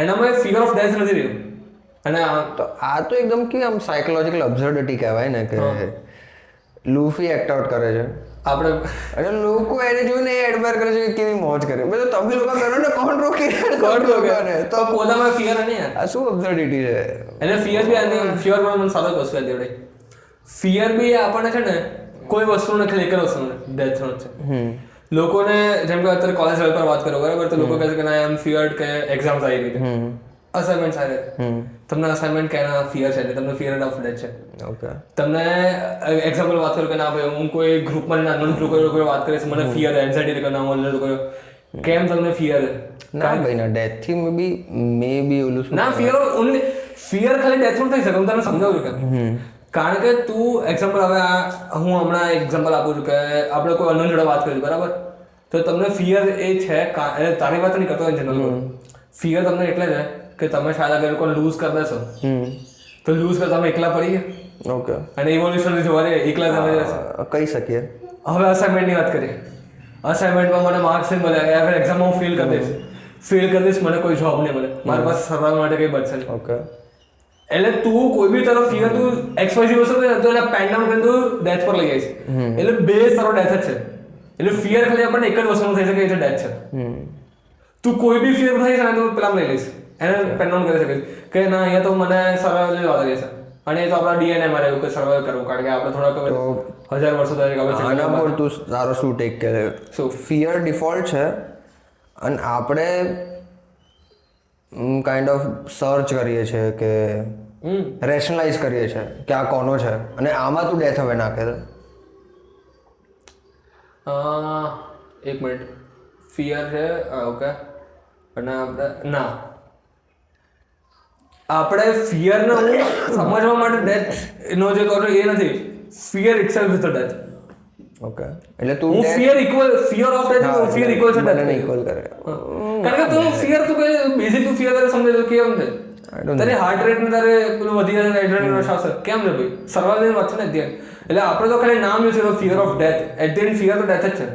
એનામાં ફિયર ઓફ ડેથ નથી રહ્યું. અને તો આ તો એકદમ કે આમ સાયકોલોજીકલ અબ્સર્ડિટી કહેવાય ને કે લુફી એક્ટ આઉટ કરે છે આપણે અને લોકો એને જોઈને એડમાયર કરે છે કે કેવી મોજ કરે બધું તમે લોકો કરો ને કોણ રોકે તો પોતામાં ફિયર નહીં યાર આ શું અબ્સર્ડિટી છે એટલે ફિયર બી આની ફિયર પણ મને સારો વસ્તુ હતી આપણે ફિયર બી આપણને છે ને કોઈ વસ્તુને ખાલી એક જ વસ્તુને ડેથ છે લોકોને જેમ કે અત્યારે કોલેજ લેવલ પર વાત કરો બરાબર તો લોકો કહે છે કે ના એમ ફિયર્ડ કે એક્ઝામ્સ આવી ગઈ છે અસાઇનમેન્ટ આવે તમને અસાઇનમેન્ટ કેના ફિયર છે તમને ફિયર ઓફ ડેથ છે ઓકે તમને એક્ઝામ્પલ વાત કરું કે ના ભાઈ હું કોઈ ગ્રુપમાં અનનોન કોઈ વાત કરીશ મને ફિયર એન્ઝાઇટી કે ના હું લોકો કેમ તમને ફિયર ના ભાઈ ના ડેથ થી મે બી ઓલું શું ના ફિયર ખાલી ડેથ નું થઈ શકે હું તને સમજાવું કે કારણ કે તું એક્ઝામ્પલ હવે હું હમણાં એક્ઝામ્પલ આપું છું કે આપણે કોઈ અનનોન જોડે વાત કરી બરાબર તો તમને ફિયર એ છે તારી વાત નહીં કરતો હોય જનરલ ફિયર તમને એટલે છે કે તમે શાયદ અગર કોઈ લૂઝ કરી દેશો તો લૂઝ કરતા તમે એકલા પડી ગયા ઓકે અને ઇવોલ્યુશન જોવા દે એકલા તમે કહી શકીએ હવે અસાઇનમેન્ટની વાત કરીએ અસાઇનમેન્ટમાં મને માર્ક્સ નહીં મળે યા ફિર એક્ઝામમાં હું ફેલ કરી દઈશ ફેલ કરી દઈશ મને કોઈ જોબ નહીં મળે મારી પાસે સર્વાઈવ માટે કંઈ બચશે નહીં ઓકે એટલે તું કોઈ બી તરફ ફિયર તું એક્સવાયઝી વસ્તુ તો એટલે પેન ડાઉન કરીને તું ડેથ પર લઈ જઈશ એટલે બે તારો ડેથ જ છે એટલે ફિયર ખાલી આપણને એક જ વસ્તુનું થઈ શકે એ છે ડેથ છે તું કોઈ બી ફિયર થઈ છે ને તું પેલા લઈ લઈશ એને પેન ડાઉન કરી શકે કે ના અહીંયા તો મને સર્વાઈવ જવા દેશે અને એ તો આપણા ડીએનએ માં રહ્યું કે સર્વાઈવ કરવું કારણ કે આપણે થોડાક 1000 વર્ષો તરીકે આના પર તું તારો શું ટેક કરે સો ફિયર ડિફોલ્ટ છે અને આપણે કાઇન્ડ ઓફ સર્ચ કરીએ છીએ કે રેશનલાઇઝ કરીએ છીએ કે આ કોનો છે અને આમાં તું ડેથ હવે નાખે છે એક મિનિટ ફિયર છે ઓકે અને આપણે ના આપણે ફિયરને હું સમજવા માટે ડેથ એનો જે કહો એ નથી fear itself is the death okay એટલે તું હું fear of death fear equal છે ડેથ ઇક્વલ કરે કારણ કે તું ફિયર તું કે બેઝિક તું ફિયર સમજે તો કેમ છે તારી હાર્ટ રેટ ને તારે પેલું વધી જાય એડ્રેનાલિન રશ આવશે કેમ ને ભાઈ સર્વાઈવલ વાત છે ને અત્યારે એટલે આપણે તો ખાલી નામ યુઝ કર્યું fear of death at the end fear તો ડેથ જ છે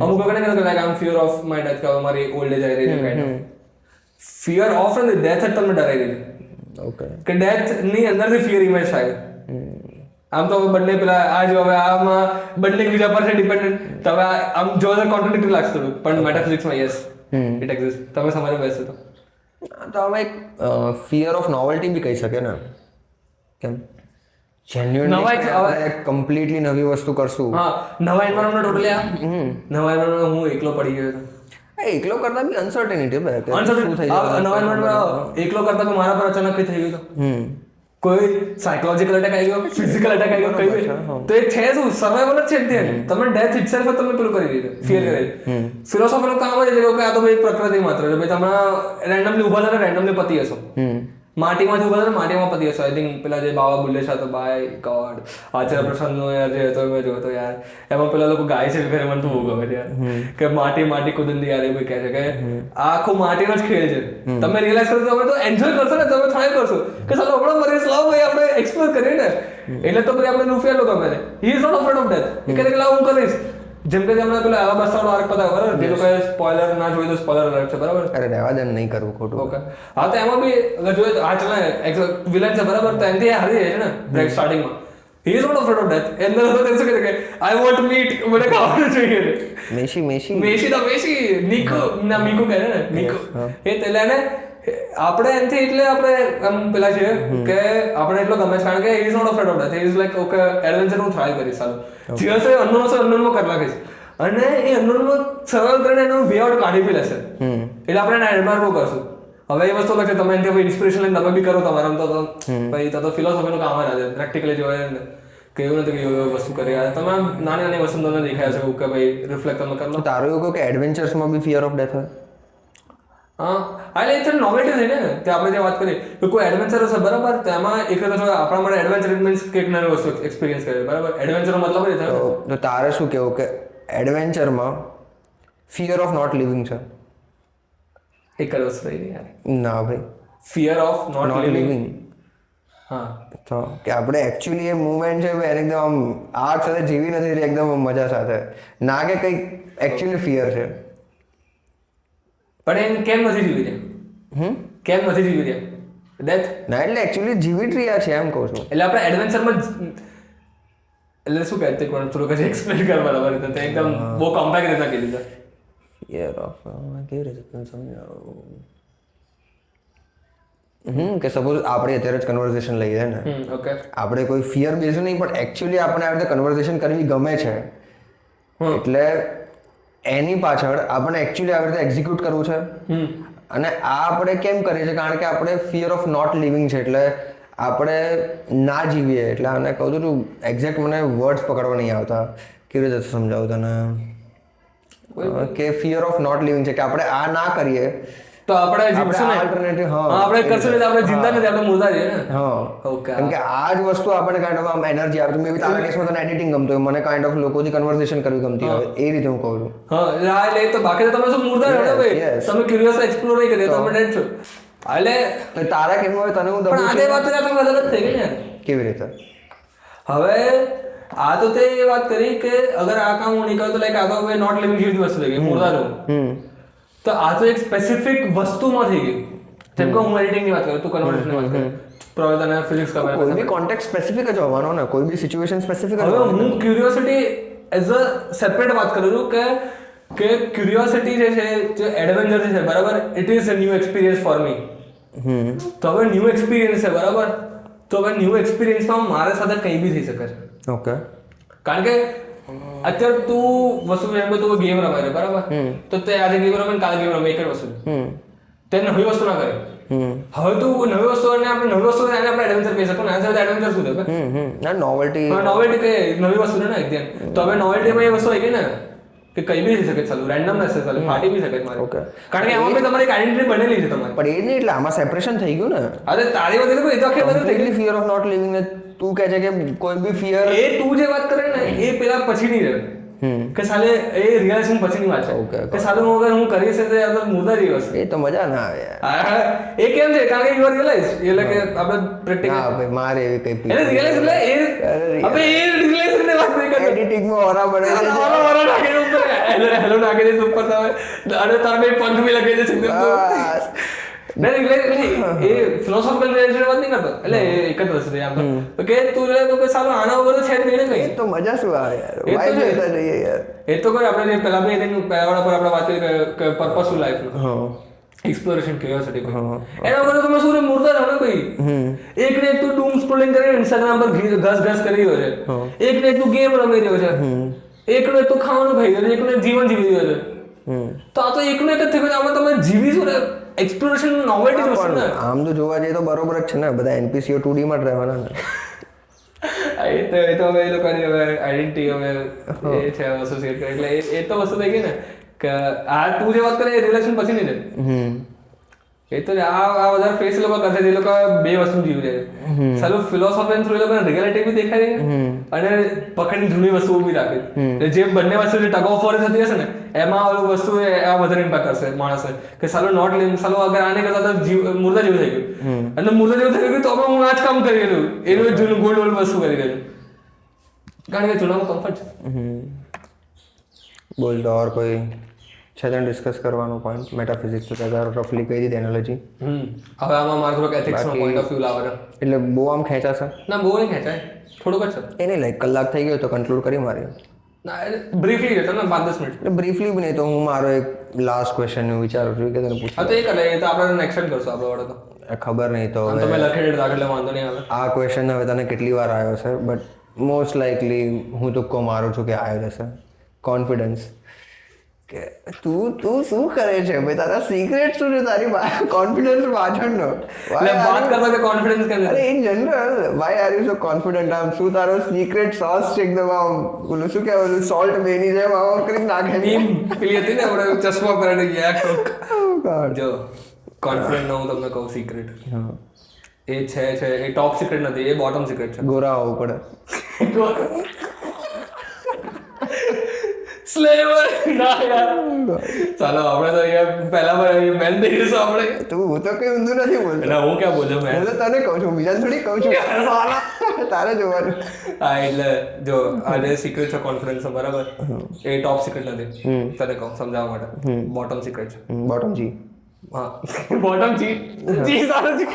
અમુક વખતે કહે like I am fear of my death કે મારી ઓલ્ડ એજ આવી રહી છે કાઇન્ડ ઓફ ફિયર ઓફ ને ડેથ જ તમને ડરાઈ રહી છે ઓકે કે ડેથ ની અંદરથી ફિયર ઇમેજ થાય આમ તો બંને પેલા આ જો હવે આમાં બંને બીજા પર છે ડિપેન્ડન્ટ તમે આમ જો કોન્ટ્રાડિક્ટરી લાગશે થોડું પણ મેટાફિઝિક્સમાં યસ ઇટ એક્ઝિસ્ટ તમે સમજો બેસો તો આમાં એક ફિયર ઓફ નોવેલ્ટી બી કહી શકે ને કેમ જેન્યુઅનલી કમ્પ્લીટલી નવી વસ્તુ કરશું હા નવા એન્વાયરમેન્ટ ટોટલી નવા એન્વાયરમેન્ટ હું એકલો પડી ગયો હતો એકલો કરતા બી અનસર્ટેનિટી બે શું થઈ જાય નવા એન્વાયરમેન્ટ એકલો કરતા બી મારા પર અચાનક કઈ થઈ ગયું કોઈ સાયકોલોજીકલ અટેક આવી ગયો ફિઝિકલ અટેક આવી ગયો કઈ તો એ છે શું સર્વાઈવલ જ છે ત્યાં તમે ડેથ ઇટસેલ્ફ તમે પેલું કરી દીધું ફિયર કરી ફિલોસોફરનું કામ જ છે કે આ તો ભાઈ પ્રકૃતિ માત્ર છે ભાઈ તમે રેન્ડમલી ઉભા થતા રેન્ડમલી પતી હશો માટીમાંથી ઉભા થતા માટીમાં પતી હશો આઈ થિંક પેલા જે બાવા બુલ્લે છે તો બાય ગોડ આચાર્ય પ્રસાદનો યાર જે હતો મેં જોયો યાર એમાં પેલા લોકો ગાય છે ઘરે મને તો બહુ ગમે યાર કે માટી કુદંદી યાર એ ભાઈ કહે છે કે આ આખું માટીનો જ ખેલ છે તમે રિયલાઇઝ કરો તમે તો એન્જોય કરશો ને તમે ટ્રાય કરશો કે ચાલો આપણે મરીશ લાવો ભાઈ આપણે એક્સપ્લોર કરીએ ને એટલે તો પછી આપણે લુફિયા લોકો ગમે he is not afraid of death એ કહે કે લાવ હું કરીશ જેમ કે હમણાં પેલા આવા બસવાનો આર્ક પતા બરાબર જે લોકો સ્પોઇલર ના જોઈ તો સ્પોઇલર અલર્ટ છે બરાબર અરે રહેવા દે નહીં કરવું ખોટું ઓકે હા તો એમાં બી અગર જોઈએ આ ચલા વિલન છે બરાબર તો એમથી હારી જાય છે ને બ્રેક સ્ટાર્ટિંગમાં he is not afraid of death and તો તેમ શું કે આઈ વોન્ટ મીટ મને ખાવાનું જોઈએ મેસી નીકો ના મીકો કહે ને નીકો એ તેલા ને આપણે એનથી એટલે આપણે આમ પેલા છે કે આપણે એટલો ગમે છે કારણ કે he is not afraid of death he is like okay adventure હું ટ્રાય કરીશ સારું જીવન છે અનનોનમાં કરી નાખીશ અને એ અનનોનમાં સર્વાઈવ કરીને એનો વે આઉટ કાઢી બી લેશે એટલે આપણે એને એડમાયર બહુ કરશું હવે એ વસ્તુ લાગે તમે એનાથી ઇન્સ્પિરેશન લઈને તમે બી કરો તમારા તો ભાઈ તો ફિલોસોફીનું કામ જ છે પ્રેક્ટિકલી જોઈએ ને કે એવું નથી કે એવું વસ્તુ કરી તમે નાની વસ્તુ તમને દેખાય છે કે ભાઈ રિફ્લેક્ટ તમે કરો તારું એવું કહું કે એડવેન્ચર્સમાં બી ફિયર ઓફ ડેથ હોય હા એટલે એ નોવેલ્ટી થઈ ને કે આપણે જે વાત કરીએ કે કોઈ એડવેન્ચર હશે બરાબર તો એમાં એક તો આપણા માટે એડવેન્ચર મીન્સ કે એક નવી વસ્તુ એક્સપિરિયન્સ કરે બરાબર એડવેન્ચરનો મતલબ એ થાય તો તારે શું કહેવું કે એડવેન્ચરમાં ફિયર ઓફ નોટ લિવિંગ છે એક જ વસ્તુ રહી યાર ના ભાઈ ફિયર ઓફ નોટ લિવિંગ હા તો કે આપણે એકચ્યુઅલી એ મુવમેન્ટ છે એને એકદમ આમ આર્ટ સાથે જીવી નથી રહી એકદમ મજા સાથે ના કે કંઈક એકચ્યુઅલી ફિયર છે પણ એમ કેમ નથી જીવી રહ્યા કેમ નથી જીવી રહ્યા ડેથ ના એટલે એકચ્યુઅલી જીવી જ રહ્યા છે એમ કહું છું એટલે આપણે એડવેન્ચરમાં એટલે શું કહે તે થોડુંક જ એક્સપ્લેન કર બરાબર રીતે તે એકદમ બહુ કોમ્પેક્ટ રીતે કીધું છે. ફિયર ઓફ કેવી રીતે તને સમજાવું કે સપોઝ આપણે અત્યારે જ કન્વર્ઝેશન લઈએ ને ઓકે આપણે કોઈ ફિયર બેઝ નહીં પણ એકચ્યુઅલી આપણે આવી રીતે કન્વર્ઝેશન કરવી ગમે છે એટલે એની પાછળ આપણે એકચ્યુઅલી આવી રીતે એક્ઝિક્યુટ કરવું છે અને આ આપણે કેમ કરીએ છીએ કારણ કે આપણે ફિયર ઓફ નોટ લિવિંગ છે એટલે આપણે ના જીવીએ એટલે આને કહું છું એક્ઝેક્ટ મને વર્ડ્સ પકડવા નહીં આવતા કેવી રીતે સમજાવું તને કે ફિયર ઓફ નોટ લિવિંગ છે કે આપણે આ ના કરીએ તો આપણે જીવશું ને આલ્ટરનેટિવ આપણે કરશું ને આપણે જિંદા નથી આપણે મુર્દા છીએ ને ઓકે કેમ કે આ જ વસ્તુ આપણે કાઇન્ડ ઓફ આમ એનર્જી આપે મે બી તારા કેસમાં તને એડિટિંગ ગમતો હોય મને કાઇન્ડ ઓફ લોકોથી કન્વર્સેશન કરવી ગમતી હોય એ રીતે હું કહું છું એટલે તો બાકી તો તમે શું મુર્દા રહો ભાઈ તમે ક્યુરિયસ એક્સપ્લોર નહીં કરી તમે ડેડ છો એટલે તારા કેસમાં હોય તને હું પણ આજે વાત તો તમે અલગ જ થઈ ગઈ ને કેવી રીતે હવે આ તો તે એ વાત કરી કે અગર આ કામ હું નહીં કરું તો લાઈક આ તો હવે નોટ લિવિંગ જેવી વસ્તુ થઈ ગઈ મુર્દા રહું તો આ તો એક સ્પેસિફિક વસ્તુમાં થઈ ગયું જેમ કે હું એડિટિંગની વાત કરું તું કન્વર્ઝેશનની વાત કરું પ્રોબ્લેમ તને ફિઝિક્સ ખબર કોઈ બી કોન્ટેક્ટ સ્પેસિફિક જ હોવાનો ને કોઈ બી સિચ્યુએશન સ્પેસિફિક જ હવે હું ક્યુરિયોસિટી એઝ અ સેપરેટ વાત કરું છું કે ક્યુરિયોસિટી જે છે જે એડવેન્ચર છે બરાબર it is a new experience for me તો હવે ન્યૂ એક્સપિરિયન્સ છે બરાબર તો હવે ન્યૂ એક્સપિરિયન્સમાં મારા સાથે કંઈ બી થઈ શકે છે ઓકે કારણ કે અત્યારે તું વસ્તુ જેમ કે તું ગેમ રમાય છે બરાબર તો તે આજે ગેમ રમે કાલે ગેમ રમે એક જ વસ્તુ તે નવી વસ્તુ ના કરે હવે તું નવી વસ્તુ અને આપણે નવી વસ્તુ આપણે એડવેન્ચર કહી શકો ને આ સાથે એડવેન્ચર શું છે ના નોવેલ્ટી નોવેલ્ટી કે નવી વસ્તુ ને એકદમ તો હવે નોવેલ્ટીમાં એ વસ્તુ આવી ગઈ ને કે કઈ બી થઈ શકે ચાલુ રેન્ડમ નથી ચાલુ ફાટી બી શકે મારે ઓકે કારણ કે એમાં બી તમારી એક આઈડેન્ટિટી બનેલી છે તમારી પણ એ નહીં એટલે આમાં સેપરેશન થઈ ગયું ને અરે તારી વાત એ તો આખી બધું થઈ ગઈ ફિયર ઓફ નોટ લિવિંગ ને તું કહે છે કે કોઈ બી ફિયર એ તું જે વાત કરે ને એ પેલા પછી નહીં રહે કે સાલે એ રિયલાઇઝેશન પછીની વાત છે કે સાલે હું અગર હું કરી છે તો યાર મુદ્દા જ વસ્તુ એ તો મજા ના આવે યાર એ કેમ છે કારણ કે યુ આર રિયલાઇઝ એટલે કે આપણે પ્રેક્ટિકલ હા ભાઈ મારે એવી કઈ એટલે રિયલાઇઝ એટલે એ આપણે એ રિયલાઇઝ ને વાત નહીં કરતા એડિટિંગ માં ઓરા બને છે ઓરા નાખી દે ઉપર હેલો નાખી દે ઉપર તમે અને તાર બે પંખ બી લગાવી દે છે નહીં એટલે એ ફિલોસોફિકલ રિલેટેડ વાત નહીં કરતો એટલે એક જ વસ્તુ છે આમ તો કે તું એટલે તો સાલો આના વગર છે જ નહીં ને કઈ તો મજા શું આવે યાર વાઇબ લેતા જઈએ યાર એ તો કોઈ આપણે જે પેલા બે દિન પહેલા પર આપણે વાત કરી કે પર્પસફુલ લાઈફ હા એક્સપ્લોરેશન ક્યુરિયોસિટી એના વગર તમે શું મુર્દા રહો ને ભાઈ એક ને એક તું ડૂમ સ્ક્રોલિંગ કરી ઇન્સ્ટાગ્રામ પર ઘસ કરી રહ્યો છે એક ને એક તું ગેમ રમી રહ્યો છે એક ને તું ખાવાનું ખાઈ રહ્યો છે એક ને જીવન જીવી રહ્યો છે તો આ તો એકનું એક જ થયું આમાં તમે જીવીશું ને એક્સપ્લોરેશન નોવેલ્ટી વસ્તુ ને આમ તો જોવા જઈએ તો બરોબર જ છે ને બધા એનપીસીઓ 2D માં જ રહેવાના ને એ તો હવે એ લોકોની હવે આઈડેન્ટિટી હવે એ છે એસોસિએટ કરે એટલે એ તો વસ્તુ થઈ ગઈ ને કે આ તું જે વાત કરે એ રિલેશન પછી નહીં રહે એ તો આ વધારે ફેસ લોકો કરશે એ લોકો બે વસ્તુ જીવી જાય સારું ફિલોસોફી થ્રુ એ લોકોને રિયાલિટી બી દેખાય અને પકડની જૂની વસ્તુઓ બી રાખે જે બંને વસ્તુ જે ટગ ઓફ વોર થતી હશે ને એમાં ઓલું વસ્તુ આ વધારે ઇમ્પેક્ટ કરશે માણસને કે સાલું નોટ લિવિંગ સાલું અગર આને કરતા તો મુર્દા જેવું થઈ ગયું અને મુર્દા જેવું થઈ ગયું તો હવે હું આ જ કામ કરી રહ્યું એનું જૂનું ગોલ્ડ ઓલ્ડ વસ્તુ કરી રહ્યું કારણ કે જૂનામાં કમ્ફર્ટ છે બોલ તો ઓર કોઈ છે તને ડિસ્કસ કરવાનો પોઈન્ટ મેટાફિઝિક્સ તો તારો રફલી કહી દીધી એનાલોજી હવે આમાં મારે થોડોક એથિક્સનો પોઈન્ટ ઓફ વ્યૂ લાવવાનો એટલે બહુ આમ ખેંચાશે ના બહુ નહીં ખેંચાય થોડુંક જ છે એ નહીં લાઈક કલાક થઈ ગયો તો કન્ક્લુડ કરી મારી ના બ્રીફલી જતો ને 5-10 મિનિટ એટલે બ્રીફલી બી નહીં તો હું મારો એક લાસ્ટ ક્વેશ્ચન વિચારું છું કે તને પૂછું હા તો એ કરે એ તો આપણે એક્સટેન્ડ કરશું આપણે વાળો તો ખબર નહીં તો તમે લખેલી દાખલ એટલે વાંધો નહીં આવે આ ક્વેશ્ચન હવે તને કેટલી વાર આવ્યો છે બટ મોસ્ટ લાઇકલી હું તુક્કો મારું છું કે આવ્યો જશે કોન્ફિડન્સ કે તું શું કરે છે ભાઈ તારા સિક્રેટ શું છે તારી કોન્ફિડન્સ પાછળનો એટલે વાત કરવા કે કોન્ફિડન્સ કે અરે in general why are you so confident આમ શું તારો સિક્રેટ સોસ છે એકદમ આમ ઓલું શું કહેવાય ઓલું સોલ્ટ બેની જેમ આમ કરી નાખે પેલી હતી ને આપણે ચશ્મા પહેરીને ગયા જો કોન્ફિડન્ટ હું તમને કહું સિક્રેટ એ છે એ ટોપ સિક્રેટ નથી એ બોટમ સિક્રેટ છે ગોરા હોવું પડે સ્લેવર ના યાર ચાલો આપણે તો અહીંયા પહેલા મેન થઈ જઈશું આપણે તું હું તો કઈ ઊંધું નથી બોલતો એટલે હું ક્યાં બોલ્યો મેં હું તો તને કહું છું બીજાને થોડી કહું છું તારે જોવાનું હા એટલે જો આ જે સિક્રેટ છે કોન્ફિડન્સ બરાબર એ ટોપ સિક્રેટ નથી તને કહું સમજાવવા માટે બોટમ સિક્રેટ છે બોટમ જી હા બોટમ જી સારું છે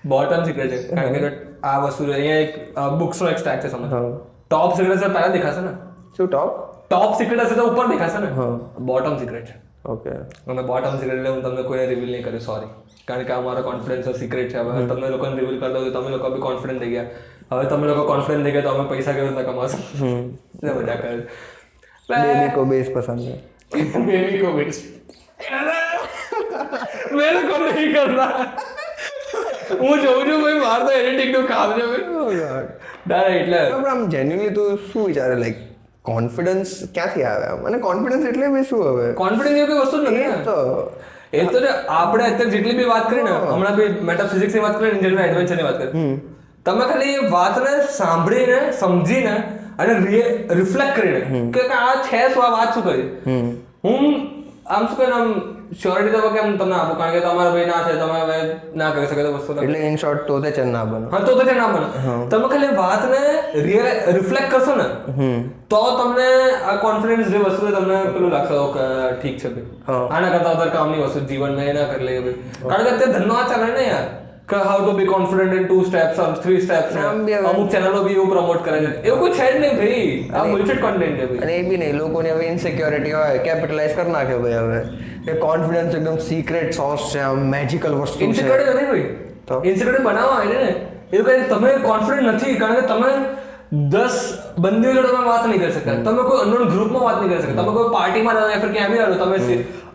બોટમ સિક્રેટ છે કારણ કે આ વસ્તુ અહીંયા એક બુક્સનો એક સ્ટેક છે સમજ ટોપ સિક્રેટ છે પહેલા દેખાશે ને શું ટોપ સિક્રેટ હશે તો ઉપર દેખાશે ને બોટમ સિક્રેટ છે ઓકે અને બોટમ સિક્રેટ એટલે હું તમને કોઈને રિવીલ નહીં કર્યું સોરી કારણ કે આ મારો કોન્ફિડન્સ સિક્રેટ છે હવે તમને લોકોને રિવીલ કરી દઉં તો તમે લોકો બી કોન્ફિડન્ટ થઈ ગયા હવે તમે લોકો કોન્ફિડન્ટ થઈ ગયા તો અમે પૈસા કેવી રીતના કમાશું એટલે મજા કરે बेबी को बेस पसंद है बेबी को बेस मेरे को नहीं करना હું જોઉં છું ભાઈ માર તો એડિટિંગ નું કામ છે ભાઈ એટલે આમ જેન્યુઅલી તું શું વિચારે લાઈક કોન્ફિડન્સ ક્યાંથી આવે આમ અને કોન્ફિડન્સ એટલે બી શું હવે કોન્ફિડન્સ એવી વસ્તુ નથી ને તો એ તો આપણે અત્યારે જેટલી બી વાત કરી ને હમણાં બી મેટાફિઝિક્સ ની વાત કરી ને જેટલી એડવેન્ચર ની વાત કરી તમે ખાલી એ વાતને સાંભળીને સમજીને અને રિફ્લેક્ટ કરીને કે આ છે શું આ વાત શું કરી હું આમ શું કહે આમ શ્યોરિટી તો કેમ તમને આપું કારણ કે તમારા ભાઈ ના છે તમે હવે ના કરી શકે તો વસ્તુ એટલે ઇન શોર્ટ તો તે ચેન ના બને હા તો તે ના બને તમે ખાલી વાતને રિફ્લેક્ટ કરશો ને તો તમને આ કોન્ફિડન્સ જે વસ્તુ તમને પેલું લાગશે કે ઠીક છે ભાઈ આના કરતા વધારે કામની વસ્તુ જીવનમાં એ ના કરી લઈએ ભાઈ કારણ કે અત્યારે ધંધો આ ચાલે ને યાર કે how to be confident in 2 steps or 3 steps અમુક ચેનલો બી એવું પ્રમોટ કરે છે એવું કોઈ છે જ નહીં ભાઈ આ બુલશિટ કોન્ટેન્ટ છે ભાઈ અને એ બી નહીં લોકોની હવે ઇનસિક્યોરિટી હોય કેપિટલાઇઝ કરી નાખે ભાઈ હવે કે કોન્ફિડન્સ એકદમ સિક્રેટ સોર્સ છે આમ મેજિકલ વસ્તુ છે ઇન્સિક્યોરિટી નથી ભાઈ તો ઇન્સિક્યોરિટી બનાવવા હોય ને એવું કઈ તમે કોન્ફિડન્ટ નથી કારણ કે તમે 10 બંદીઓ જોડે તમે વાત નહીં કરી શકતા તમે કોઈ અનનોન ગ્રુપમાં વાત નહીં કરી શકતા તમે કોઈ પાર્ટીમાં રહો યા ફિર ક્યાં બી રહો તમે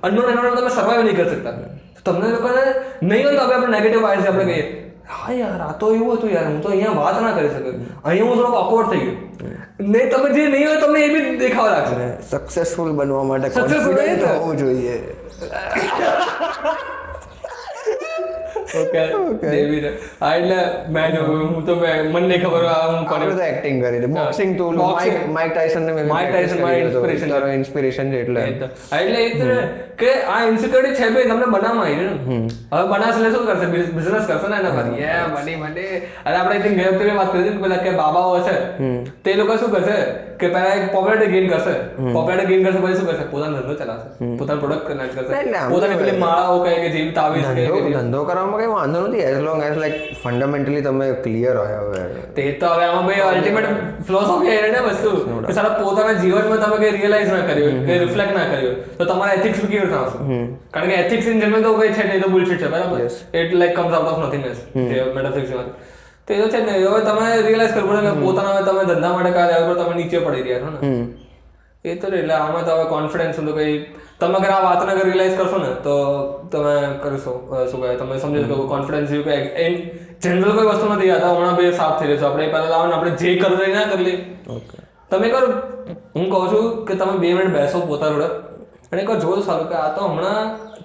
અનનોન એનોન તમે સર્વાઈવ નહીં કરી શકતા તમને લોકોને નહીં હોય તો આપણે નેગેટિવ વાઇઝ આપણે કહીએ હા યાર આ તો એવું હતું યાર હું તો અહીંયા વાત ના કરી શકું અહીંયા હું થોડોક ઓકવર્ડ થઈ ગયો નહીં તમે જે નહીં હોય તમને એ બી દેખાવા લાગશે સક્સેસફુલ બનવા માટે કોન્ફિડન્ટ હોવું જોઈએ ઓકે ડેવિડ આ એટલે મેં હું તો મને નહીં ખબર હું આપણે તો એક્ટિંગ કરી દે બોક્સિંગ તો માઇક ટાયસન ને માઇક ટાયસન મારી ઇન્સ્પિરેશન છે એટલે એટલે કે આ ઇન્સિક્યોરિટી છે ભાઈ તમને બનાવવા આવી ને હવે બનાવશે એટલે શું કરશે બિઝનેસ કરશે ને એના પર મની અરે આપણે આઈ થિંક ગયા વખતે વાત કરી હતી પેલા કે બાબાઓ હશે તે લોકો શું કરશે કે પહેલા એક પોપ્યુલારિટી ગેઇન કરશે પોપ્યુલારિટી ગેઇન કરશે પછી શું કરશે પોતાનો ધંધો ચલાવશે પોતાનો પ્રોડક્ટ કનેક્ટ કરશે પોતાની પેલી માળાઓ કહે કે જેવી તાવીજ કહે ધંધો કરવામાં કઈ વાંધો નથી as long as like fundamentally તમે ક્લિયર હોય હવે તે તો હવે આમાં ભાઈ અલ્ટિમેટ ફિલોસોફી છે ને વસ્તુ કે સારા પોતાના જીવનમાં તમે કઈ રિયલાઇઝ ના કર્યું કે રિફ્લેક્ટ ના કર્યું તો તમારા એથિક્સ બી કેવી રીતે આવશે કારણ કે એથિક્સ ઇન જનરલ તો કઈ છે નહીં તો બુલશિટ છે બરાબર it like comes out of nothingness જે મેટાફિઝિક્સ માં તો એ તો છે ને હવે તમે રિયલાઇઝ કરવું પડે કે પોતાના હવે તમે ધંધા માટે કાર્ય પર તમે નીચે પડી રહ્યા છો ને એ તો એટલે આમાં તો હવે કોન્ફિડન્સ તો કઈ તમે અગર આ વાતને અગર રિયલાઇઝ કરશો ને તો તમે કરશો શું કહે તમે સમજો કે કોન્ફિડન્સ જેવું કે જનરલ કોઈ વસ્તુ નથી આ હમણાં બે સાફ થઈ રહેશે આપણે પહેલા લાવો ને આપણે જે કરવું એ ના કરી લઈએ તમે એકવાર હું કહું છું કે તમે 2 મિનિટ બેસો પોતા જોડે અને એકવાર જોવો સારું કે આ તો હમણાં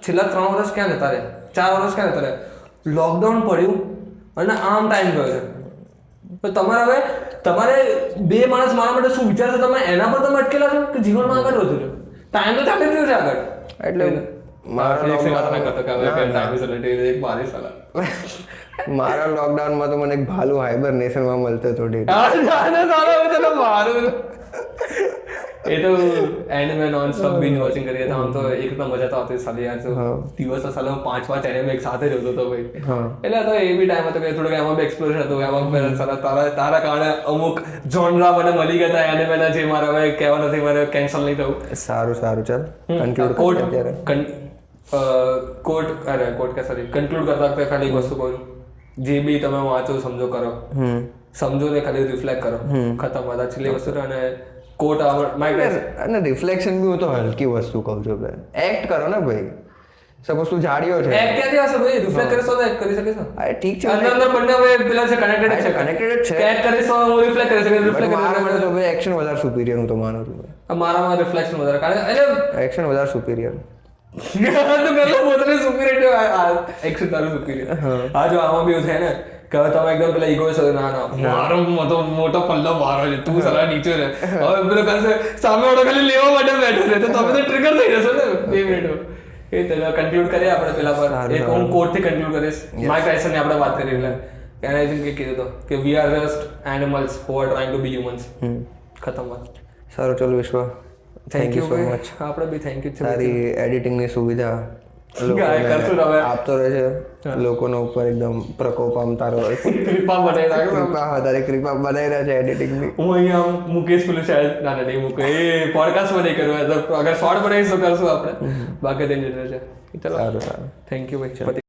છેલ્લા 3 વર્ષ ક્યાં જતા રહ્યા 4 વર્ષ ક્યાં જતા રહ્યા લોકડાઉન પડ્યું અને આમ ટાઈમ ગયો છે તો તમારે હવે તમારે 2 માણસ મારા માટે શું વિચારશે તમે એના પર તમે અટકેલા છો કે જીવનમાં આગળ વધુ છો ટાઈમ તો ચાલી રહ્યો છે આગળ એટલે મારા લોકડાઉનમાં તો મને એક ભાલું હાઇબરનેશનમાં મળતો હતો એ તો એન્ડ મેં નોન સ્ટોપ બિંજ વોચિંગ કરી હતા આમ તો એક રીતના મજા તો આવતી સાલી યાર તો દિવસ તો સાલા 5 એનિમે એક સાથે જોતો હતો ભાઈ એટલે તો એ બી ટાઈમ હતો કે થોડુંક એમાં બી એક્સપ્લોઝન હતું એમાં સાલા તારા કારણે અમુક જોનરા મને મળી ગયા હતા એનિમેના જે મારા હવે કહેવા નથી મારે કેન્સલ નહીં થયું સારું ચાલ કન્ક્લુડ કન્ક્લુડ કરતા વખતે ખાલી વસ્તુ કહું જે બી તમે વાંચો સમજો કરો સમજો ને ખાલી રિફ્લેક્ટ કરો ખતમ બધા છેલ્લી વસ્તુ અને કોટ અને રિફ્લેક્શન બી હું તો હલકી વસ્તુ કહું છું ભાઈ એક્ટ કરો ને ભાઈ સપોઝ તું જાડ્યો છે એક્ટ ક્યાંથી આવશે ભાઈ રિફ્લેક્ટ કરીશ તો એક્ટ કરી શકીશ અરે ઠીક છે અંદર બંને હવે પેલા છે કનેક્ટેડ છે એક્ટ કરીશ તો હું રિફ્લેક્ટ કરી શકીશ રિફ્લેક્ટ મારા માટે તો ભાઈ એક્શન વધારે સુપીરિયર હું તો માનું છું મારામાં રિફ્લેક્શન વધારે કારણ એટલે એક્શન વધારે સુપીરિયર તો પેલો પોતાને સુપીરિયર એક્શન તારું સુપીરિયર આ જો આમાં બી છે ને કે તમે એકદમ પેલા ઈગો છો ના મારો મોટો પલ્લો મારો છે તું સલા નીચે રહે હવે પેલો કહેશે સામે વાળો ખાલી લેવા માટે બેઠો છે તો તમે તો ટ્રિગર થઈ જશો ને 2 મિનિટમાં એ તો કન્ક્લુડ કરીએ આપણે પેલા પર એક હું કોટ થી કન્ક્લુડ કરીશ માઇક ટાયસન ની આપણે વાત કરી એટલે એને આઈ થિંક કીધું તો કે we are just animals who are trying to be humans ખતમ વાત સારું ચલો વિશ્વ થેન્ક યુ સો મચ આપણે બી થેન્ક યુ સારી એડિટિંગ ની સુવિધા કરશું હવે આપતો રહે છે લોકોના ઉપર એકદમ પ્રકોપ આમ તારો કૃપા બનાવી રાખો તારી કૃપા બનાવી રહ્યા છે એડિટિંગની. હું અહીંયા મુકેશ પેલું શાયદ ના નહીં મૂકે એ પોડકાસ્ટ નહીં કરવું અગર શોર્ટ બનાવીશ તો કરશું આપણે બાકી થઈ જશે. ચલો સારું સારું થેન્ક યુ ભાઈ.